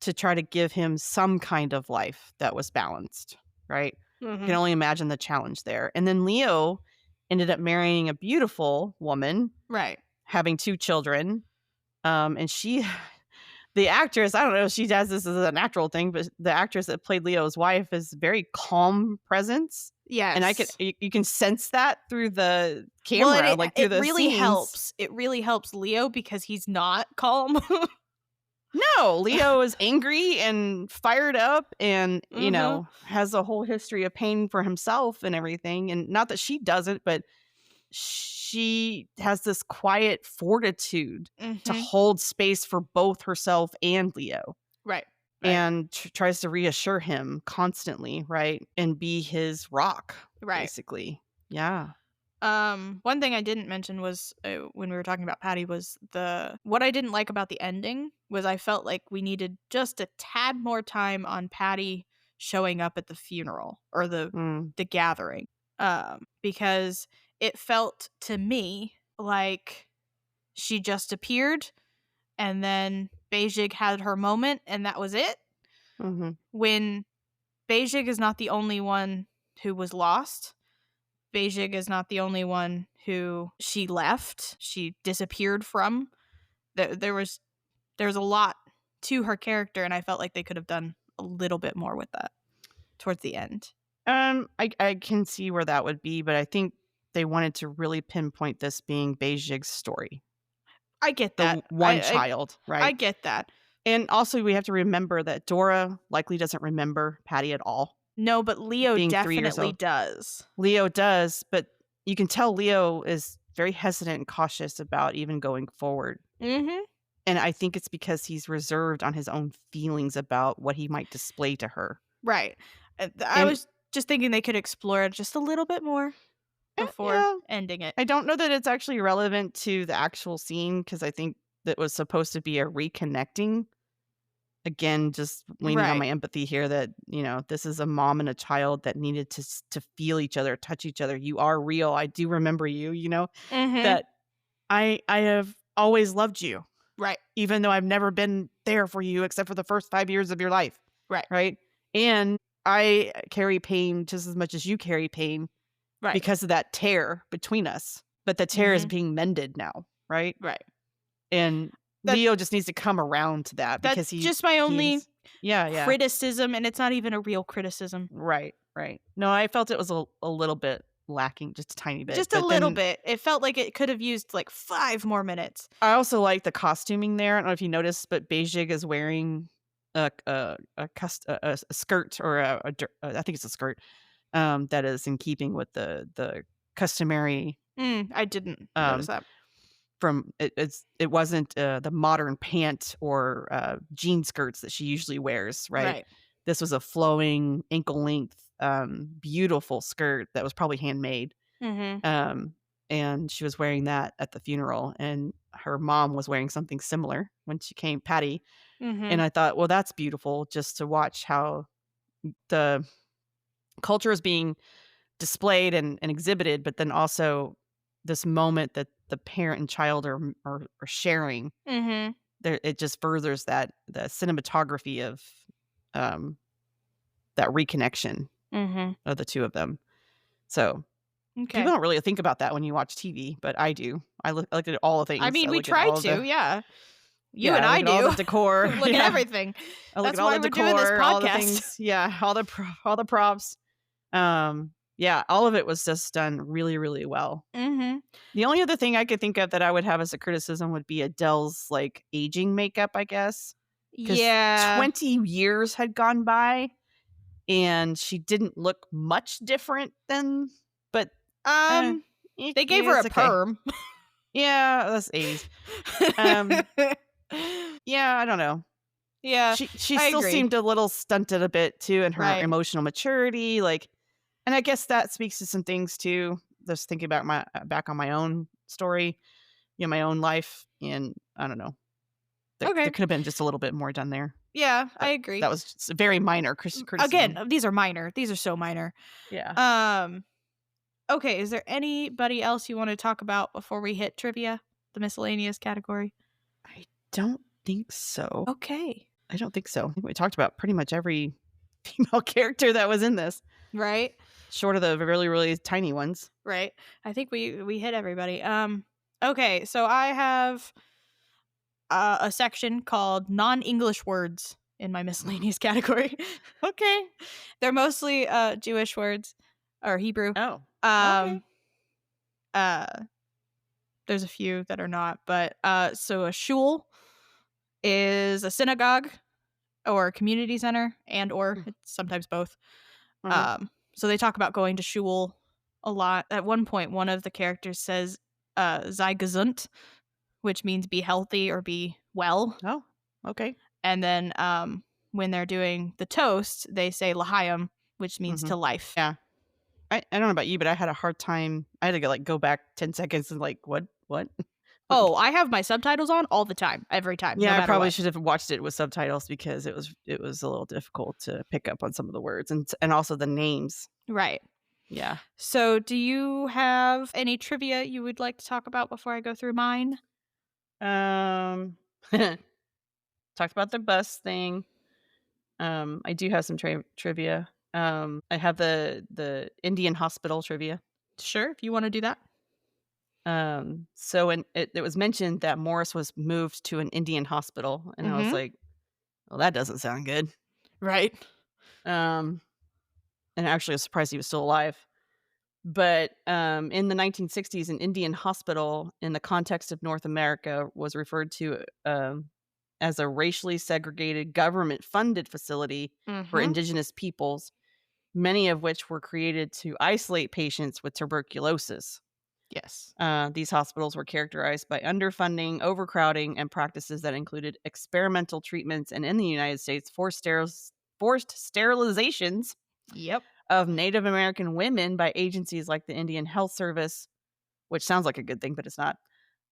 to try to give him some kind of life that was balanced, right? I can Mhm. only imagine the challenge there. And then Leo ended up marrying a beautiful woman, Right. having 2 children. And she the actress, I don't know if she does this as a natural thing, but the actress that played Leo's wife is very calm presence. And Yes. you can sense that through the Well, camera, like through it the really scenes. helps. It really helps Leo because he's not calm. No, Leo is angry and fired up and, Mhm. has a whole history of pain for himself and everything. And not that she doesn't, but she has this quiet fortitude to Mhm. hold space for both herself and Leo Right. Right. and tries to reassure him constantly, right? And be his rock, Right. basically. Yeah. One thing I didn't mention was when we were talking about Patty was what I didn't like about the ending was I felt like we needed just a tad more time on Patty showing up at the funeral or Mm, the gathering. Because it felt to me like she just appeared and then Beijing had her moment and that was it. mhm, When Beijing is not the only one who was lost. Beijing is not the only one who she disappeared from. There's a lot to her character, and I felt like they could have done a little bit more with that towards the end. I can see where that would be, but I think they wanted to really pinpoint this being Beijing's story, I get the that. one child, I right? get that. And also, we have to remember that Dora likely doesn't remember Patty at all, No, but Leo being 3 years definitely old. does. Leo does, but you can tell Leo is very hesitant and cautious about even going forward. Mhm. And I think it's because he's reserved on his own feelings about what he might display to her. Right. I And was just thinking they could explore it just a little bit more before yeah, ending it. I don't know that it's actually relevant to the actual scene because I think that was supposed to be a reconnecting. Again, just leaning on Right. my empathy here that, this is a mom and a child that needed to feel each other, touch each other. You are real. I do remember you, Mhm. that I have always loved you, Right. even though I've never been there for you except for the first 5 years of your life, Right. right? And I carry pain just as much as you carry pain Right. because of that tear between us, but the tear is Mhm. being mended now, right? Right. And That Leo just needs to come around to that because That's just my only he's yeah, yeah. criticism, and it's not even a real criticism. Right, right. No, I felt it was a little bit lacking, just a tiny bit, Just a but little then bit. It felt like it could have used, like, 5 more minutes. I also like the costuming there. I don't know if you noticed, but Beijing is wearing a skirt or I think it's a skirt, that is in keeping with the customary, I didn't notice um, that. it wasn't, the modern pant or, jean skirts that she usually wears, right? Right. This was a flowing ankle length, beautiful skirt that was probably handmade, Mhm. um, and she was wearing that at the funeral, and her mom was wearing something similar when she came, Patty, and Mhm. I thought, "Well, that's beautiful," just to watch how the culture is being displayed and exhibited, but then also this moment that the parent and child are sharing, Mhm. there it just furthers that the cinematography of, um, that reconnection Mhm. of the 2 of them. So, Okay. people don't really think about that when you watch TV, but I do. I look at all the I things. mean, I we look at try all of to, the yeah. You Yeah, and I I look at all the do. decor. Look at Yeah. everything. I look at That's all why the we're doing this decor, all the podcast. things, yeah, all the props. Yeah, all of it was just done really, really well. Mhm. The only other thing I could think of that I would have as a criticism would be Adele's, like, aging makeup, I guess, because Yeah. 20 years had gone by, and she didn't look much different then, but, uh, Um, they gave her a it's okay. perm. Yeah, that's '80s. Um, yeah, I don't know. Yeah, She I still agree. seemed a little stunted a bit too in her Right. emotional maturity, like, and I guess that speaks to some things too, just thinking about my back on my own story, my own life, and I don't know. There Okay. could have been just a little bit more done there, Yeah, I but that agree. was just a very minor Again, criticism. these are minor. These are so minor. Yeah. Um, okay, is there anybody else you wanna talk about before we hit trivia? The miscellaneous category? I don't think so. Okay. I don't think so. I think we talked about pretty much every female character that was in this, Right? short of the really, really tiny ones. Right. I think we hit everybody. Okay, so I have a section called non-English words in my miscellaneous category. Okay. They're mostly Jewish words or Hebrew. Oh, okay. Um uh there's a few that are not, but so a shul is a synagogue or a community center and or Mm, it's sometimes both. uh-huh. So they talk about going to shul a lot. At one point one of the characters says sei gesund, which means be healthy or be well. Oh, okay. And then when they're doing the toast, they say l'chaim, which means to Mhm. life. Yeah. I don't know about you, but I had a hard time. I had to go, like, go back 10 seconds and, like, "What? What?" Oh, I have my subtitles on all the time, every time, no Yeah, I matter probably what. should have watched it with subtitles because it was a little difficult to pick up on some of the words and also the names. Right. Yeah. So, do you have any trivia you would like to talk about before I go through mine? Um, talked about the bus thing. I do have some trivia. I have the Indian hospital trivia. Sure, if you want to do that. So when it was mentioned that Morris was moved to an Indian hospital, and I was Mhm. like, "Well, that doesn't sound good." Right. Um, and actually, I was surprised he was still alive. But in the 1960s, an Indian hospital, in the context of North America, was referred to as a racially segregated government-funded facility for Mhm. Indigenous peoples, many of which were created to isolate patients with tuberculosis. Yes. These hospitals were characterized by underfunding, overcrowding, and practices that included experimental treatments and, in the United States, forced sterilizations Yep. of Native American women by agencies like the Indian Health Service, which sounds like a good thing, but it's not.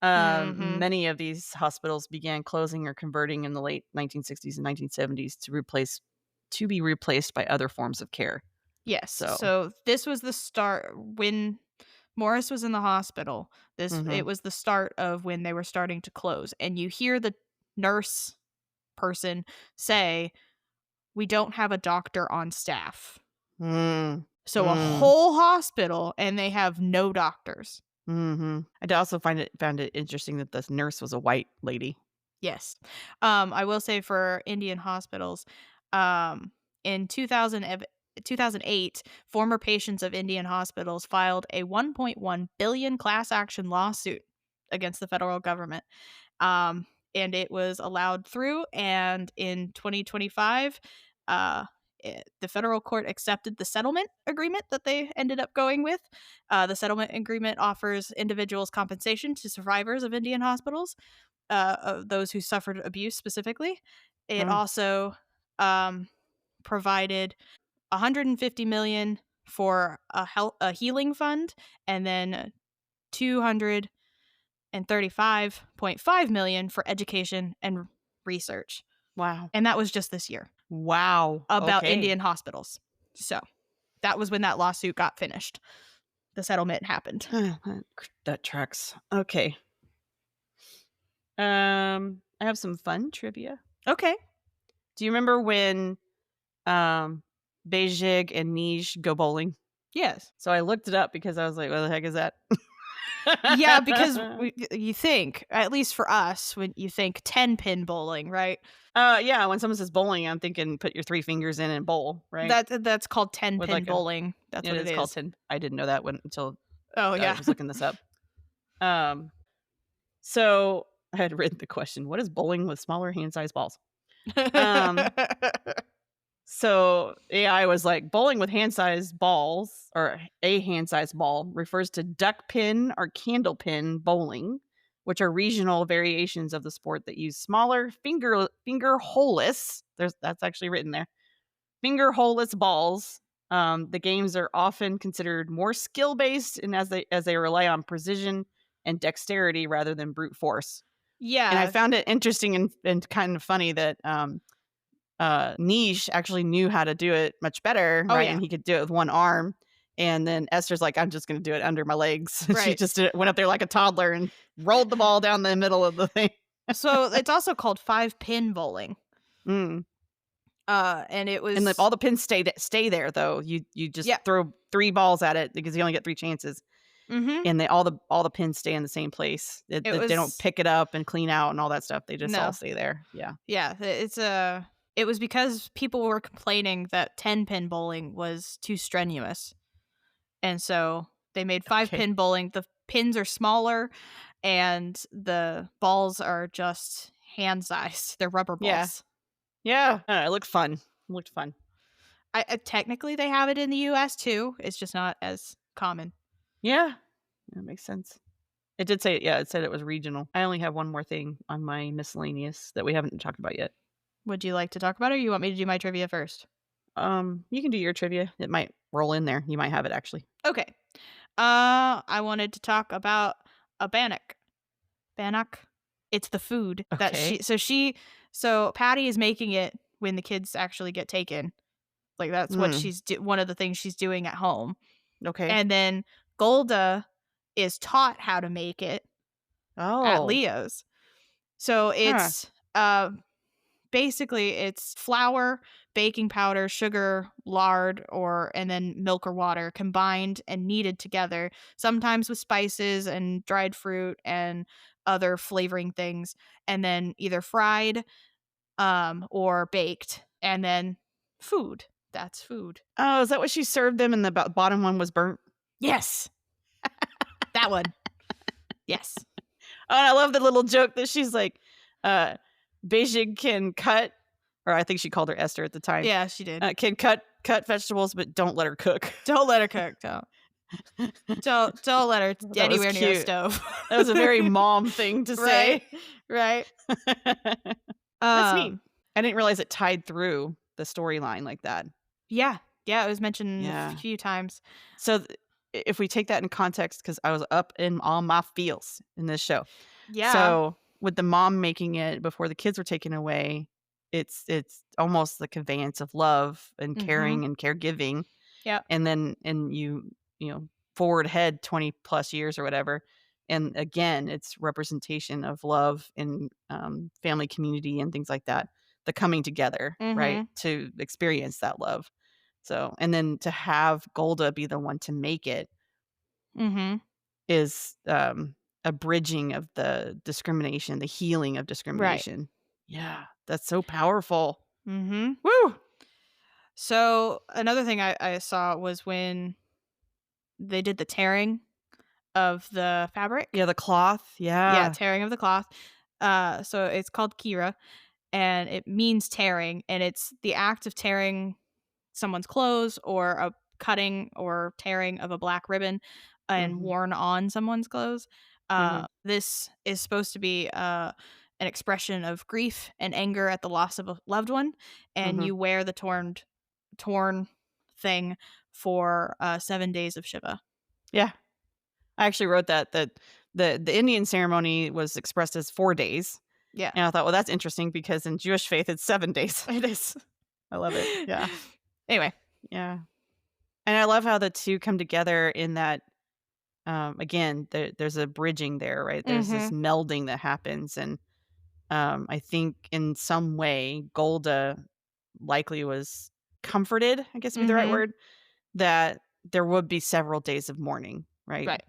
Mhm. Many of these hospitals began closing or converting in the late 1960s and 1970s to be replaced by other forms of care. Yes. So, So this was the start when Morris was in the hospital. This it mhm. was the start of when they were starting to close, and you hear the nurse person say, "We don't have a doctor on staff." Mm, So a mm. whole hospital and they have no doctors. Mhm. I'd also found it interesting that this nurse was a white lady. Yes. I will say for Indian hospitals, in 2008, former patients of Indian hospitals filed a 1.1 billion class action lawsuit against the federal government. Um, and it was allowed through. And in 2025, the federal court accepted the settlement agreement that they ended up going with. The settlement agreement offers individuals compensation to survivors of Indian hospitals, of those who suffered abuse specifically. It Mm, also um, provided 150 million for a healing fund, and then 235.5 million for education and research. wow. And that was just this year Wow. about Okay. Indian hospitals. So that was when that lawsuit got finished. The settlement happened. That tracks. Okay. I have some fun trivia. Okay. Do you remember when um Beijing and Niche go bowling? Yes. So I looked it up because I was like, what the heck is that? Yeah, because you think, at least for us, when you think 10-pin bowling, right? Yeah, when someone says bowling, I'm thinking put your 3 fingers in and bowl, right? That's called With 10-pin like a bowling. That's it what it is called is. 10. I didn't know that when until Oh, I yeah. was looking this up. Um, so I had written the question, what is bowling with smaller hand-sized balls? Um, so AI was like, bowling with hand-sized balls or a hand-sized ball refers to duck pin or candle pin bowling, which are regional variations of the sport that use smaller finger holeless. That's actually written there. Finger holeless balls. The games are often considered more skill based, and as they rely on precision and dexterity rather than brute force. And I Yeah. found it interesting and kind of funny that Niche actually knew how to do it much better, Oh, right? yeah. And he could do it with one arm. And then Esther's like, I'm just going to do it under my legs. She Right. just went up there like a toddler and rolled the ball down the middle of the thing. So it's also called 5-pin bowling. Mm. And it And was all the pins stay there though. You just yeah. throw 3 balls at it because you only get 3 chances, Mhm. and all the pins stay in the same place. It They don't was pick it up and clean out and all that stuff. They just all no. stay there. Yeah. Yeah, it was because people were complaining that 10-pin bowling was too strenuous. And so they made Okay. 5-pin bowling. The pins are smaller and the balls are just hand-sized. They're rubber Yeah. balls. Yeah. It looked fun. It looked fun. Technically they have it in the US too. It's just not as common. Yeah. That makes sense. It did say yeah, it said it was regional. I only have one more thing on my miscellaneous that we haven't talked about yet. Would you like to talk about it, or you want me to do my trivia first? You can do your trivia. It might roll in there. You might have it actually. Okay. I wanted to talk about a bannock. Bannock? It's the food that Okay. so Patty is making it when the kids actually get taken. Like, that's what Hmm. one of the things she's doing at home. Okay. And then Golda is taught how to make it at Oh. Leo's. So Huh. basically it's flour, baking powder, sugar, lard, and then milk or water combined and kneaded together, sometimes with spices and dried fruit and other flavoring things, and then either fried or baked, and then food. That's food. Oh, is that what she served them and the bottom one was burnt? Yes. That one. Yes. Oh, and I love the little joke that she's like, Beijing can cut, or I think she called her Esther at the time, Yeah, she did. can cut vegetables, but don't let her cook. Don't let her cook. Don't let her That was anywhere near a cute. stove. That was a very mom thing to Right. say. Right. That's neat. Um I didn't realize it tied through the storyline like that. Yeah. Yeah, it was mentioned a Yeah. few times. So if we take that in context, because I was up in all my feels in this show. Yeah. So with the mom making it before the kids were taken away, it's almost the conveyance of love and Mhm. caring and caregiving. Yep. And then forward head 20 plus years or whatever. And again, it's representation of love and family community and things like that. The coming together, right? Mhm. To experience that love. So, and then to have Golda be the one to make it Mhm. is a bridging of the discrimination, the healing of Right. discrimination. Yeah, that's so powerful. Mhm. Woo! So, another thing I saw was when they did the tearing of the fabric. Yeah, the cloth. Yeah, Yeah. tearing of the cloth. So it's called Kira, and it means tearing, and it's the act of tearing someone's clothes or a cutting or tearing of a black ribbon and Mhm. worn on someone's clothes. Mhm. This is supposed to be an expression of grief and anger at the loss of a loved one, and Mhm. you wear the torn thing for 7 days of Shiva. Yeah. I actually wrote that the Indian ceremony was expressed as 4 days, Yeah, and I thought, "Well, that's interesting because in Jewish faith, it's 7 days." it is. I love it. Yeah. Anyway. Yeah. And I love how the 2 come together in that, again, there's a bridging there, right? There's this Mm-hmm. melding that happens, and, I think in some way, Golda likely was comforted, I guess would be the right Mm-hmm. word, that there would be several days of mourning, right? Right.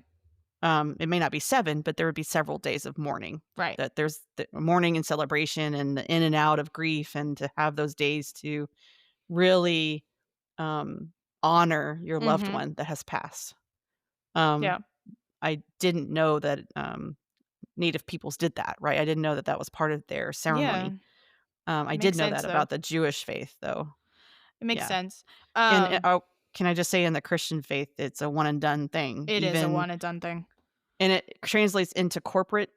It may not be 7, but there would be several days of mourning. Right. That there's the mourning and celebration and the in and out of grief, and to have those days to really, um, honor your loved Mm-hmm. one that has passed. Um, Yeah. I didn't know that, Native peoples did that, right? I didn't know that that was part of their Yeah. ceremony. I did Makes know sense that though. about the Jewish faith, though. It makes Yeah. sense. And, Um, oh, can I just say in the Christian faith, it's a one and done thing, it is a even one and done thing. and it translates into corporate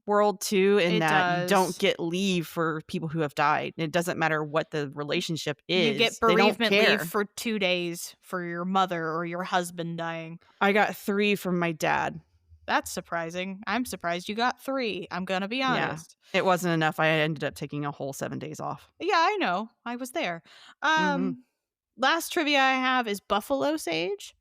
world too, in It that you don't does. get leave for people who have died. It doesn't matter what the relationship You get is, they don't bereavement leave care. for 2 days for your mother or your husband dying. I got 3 from my dad. That's surprising. I'm surprised you got 3, I'm gonna be Yeah. honest. It wasn't enough, I ended up taking a whole 7 days off. Yeah, I know. I was there. Mhm. Last trivia I have is buffalo sage.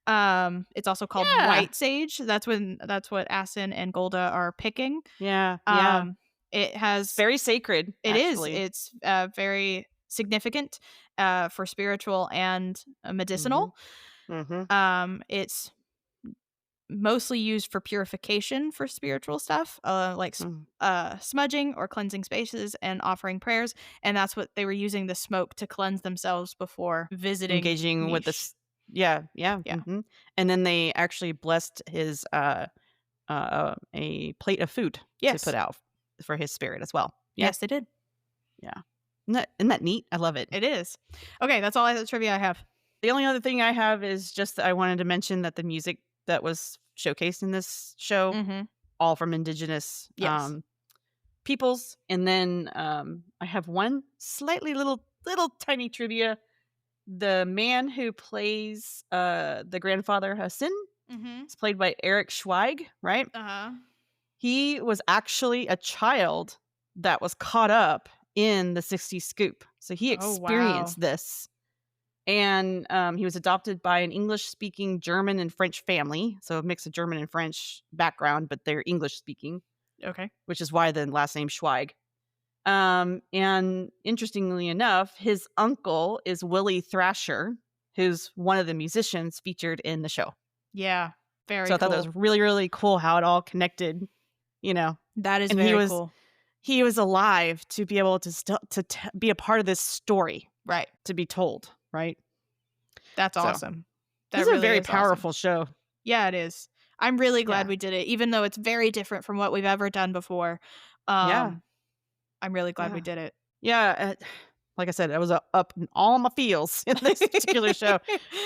It's also called Yeah. white sage. That's what Asin and Golda are picking. Yeah, yeah. Um, it It's has very sacred, It is. actually. It's, very significant, for spiritual and, Mhm. medicinal. Mhm. It's mostly used for purification for spiritual stuff, Mhm. smudging or cleansing spaces and offering prayers, and that's what they were using the smoke to cleanse themselves before visiting Engaging with Niche. this. Yeah, yeah, Yeah. mhm. And then they actually blessed his, a plate of food to put Yes. out for his spirit as well. Yeah, Yes, they did. yeah. Isn't that neat? I love it. It is. Okay, that's all the trivia I have. The only other thing I have is just that I wanted to mention that the music that was showcased in this show, Mhm. all from Indigenous, Yes. peoples, and then, I have one slightly little tiny trivia. The man who plays, the grandfather Hassan Mhm. is played by Eric Schweig, right? Uh-huh. He was actually a child that was caught up in the '60s Scoop. So he Oh, wow. experienced this, and, he was adopted by an English-speaking German and French family, so a mix of German and French background, but they're English-speaking, Okay. which is why the last name Schweig. And interestingly enough, his uncle is Willie Thrasher, who's one of the musicians featured in the show. Yeah. So Very I thought that was cool. really, really cool how it all connected, you know. That is And very cool. he was alive to be able to still be a part of this story Right. to be told, right? That's So awesome. this That is a really very is awesome. powerful show. Yeah, it is. I'm really glad Yeah, we did it, even though it's very different from what we've ever done before. yeah, Um, I'm really glad we yeah, did it. yeah. Like I said, I was up in all my feels in this particular show.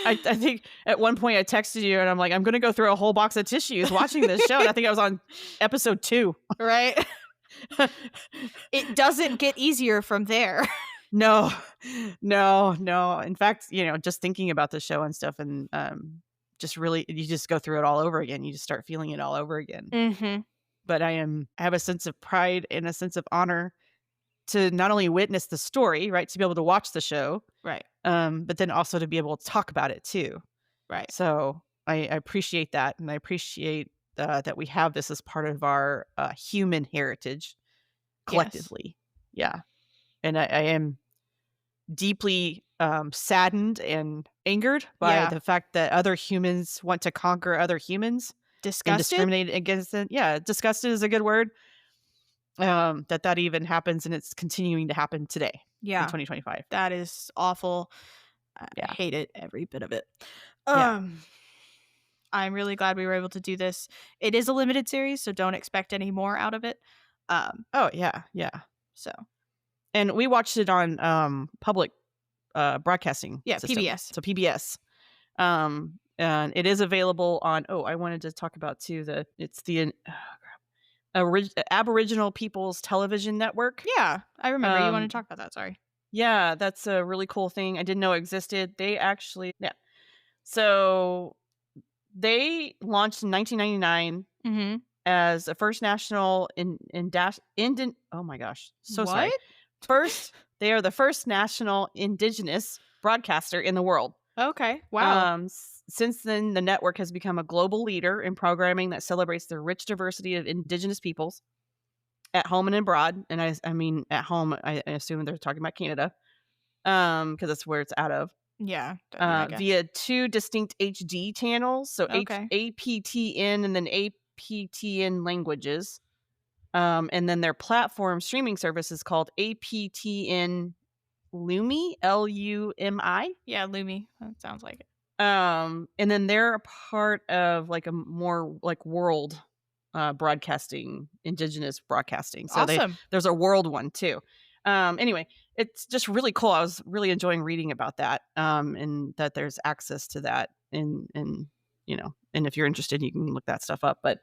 I think at one point I texted you and I'm like, I'm gonna go through a whole box of tissues watching this show. And I think I was on episode 2. Right? It doesn't get easier from there. No, no, no. In fact, just thinking about the show and stuff, and just really, you just go through it all over again. You just start feeling it all over again. Mhm. But I have a sense of pride and a sense of honor to not only witness the story, right, to be able to watch the show, Right. but then also to be able to talk about it too. Right. So I appreciate that, and I appreciate that we have this as part of our human heritage Yes. collectively. Yeah, and I am deeply saddened and angered by Yeah. the fact that other humans want to conquer other humans and Disgusted? discriminate against them. Yeah, disgusted is a good word. That even happens, and it's continuing to happen today in Yeah. 2025. That is awful. I Yeah, hate it, every bit of it. yeah, Um, I'm really glad we were able to do this. It is a limited series, so don't expect any more out of it. Oh, yeah, yeah. So And we watched it on, public, broadcasting yeah, system, PBS. so PBS. And it is available on I wanted to talk about too it's the Aboriginal People's Television Network. Yeah, I remember. You want Um, to talk about that? Sorry. yeah, that's a really cool thing. I didn't know it existed. Yeah. So they launched in 1999 Mm-hmm. as the first national oh my gosh, so What? sorry. They are the first national Indigenous broadcaster in the world. Okay. Wow. Since then, the network has become a global leader in programming that celebrates the rich diversity of Indigenous peoples at home and abroad. And I mean, at home, I assume they're talking about Canada, because that's where it's out of. Yeah. I mean, I guess. Via two distinct HD channels, so Okay. APTN and then APTN languages. And then their platform streaming service is called APTN Lumi, LUMI. Yeah, Lumi. That sounds like it. And then they're a part of like a more like world broadcasting, Indigenous broadcasting. So Awesome. there's a world one too. Anyway, it's just really cool. I was really enjoying reading about that. And that there's access to that and and if you're interested, you can look that stuff up. But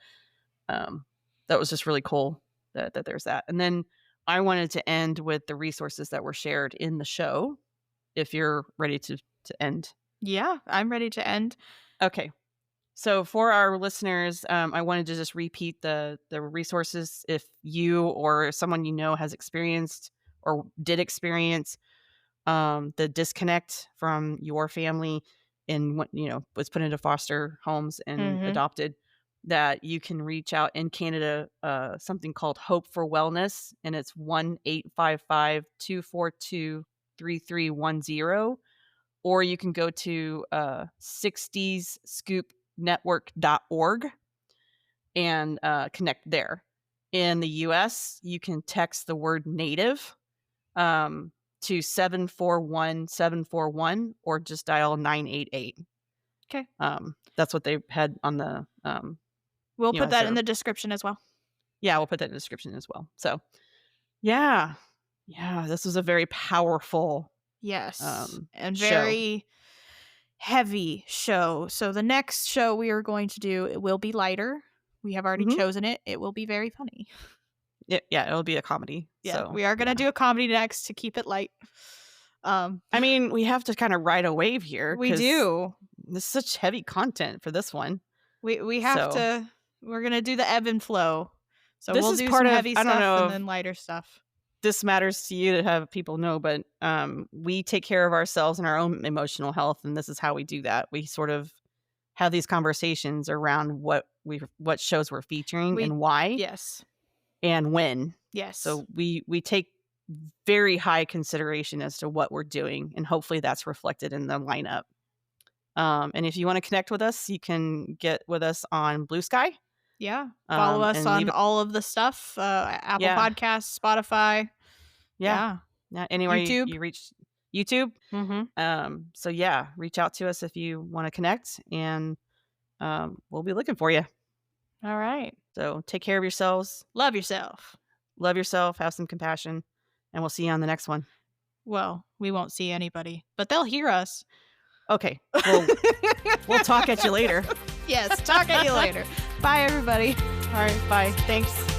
that was just really cool that there's that. And then I wanted to end with the resources that were shared in the show. If you're ready to end. Yeah, I'm ready to end. Okay. So for our listeners, I wanted to just repeat the resources if you or someone you know has experienced or did experience the disconnect from your family and was put into foster homes and Mm-hmm. adopted. That you can reach out in Canada, something called Hope for Wellness, and it's 1-855-242-3310. Or you can go to Sixties Scoop network.org and connect there. In the US, you can text the word native to 741-741 or just dial 988. Okay. That's what they had on the We'll put as that in their the description as well. yeah, we'll put that in the description as well. So yeah, this was a very powerful Yes. And show. very heavy show. So the next show we are going to do, it will be lighter. We have already chosen it. It will be very funny. Yeah, it'll be a comedy. Yeah, So we are going to do a comedy next to keep it light. I mean, we have to kind of ride a wave here. We do. There's such heavy content for this one. We have to. We're going to do the ebb and flow. So this we'll is do part some of, heavy I don't stuff know and then lighter stuff. This matters to you to have people know, but we take care of ourselves and our own emotional health, and this is how we do that. We sort of have these conversations around what shows we're featuring and why. Yes. And when. Yes. So we take very high consideration as to what we're doing, and hopefully that's reflected in the lineup. And if you want to connect with us, you can get with us on Blue Sky. Yeah. Follow us on all of the stuff. Apple Podcasts, Spotify. Yeah. Anywhere YouTube. You reach YouTube. Mm-hmm. So yeah, reach out to us if you want to connect, and we'll be looking for you. All right. So take care of yourselves. Love yourself. Love yourself. Have some compassion. And we'll see you on the next one. Well, we won't see anybody, but they'll hear us. Okay. We'll talk at you later. Yes. Talk at you later. Bye, everybody. All right. Bye. Thanks.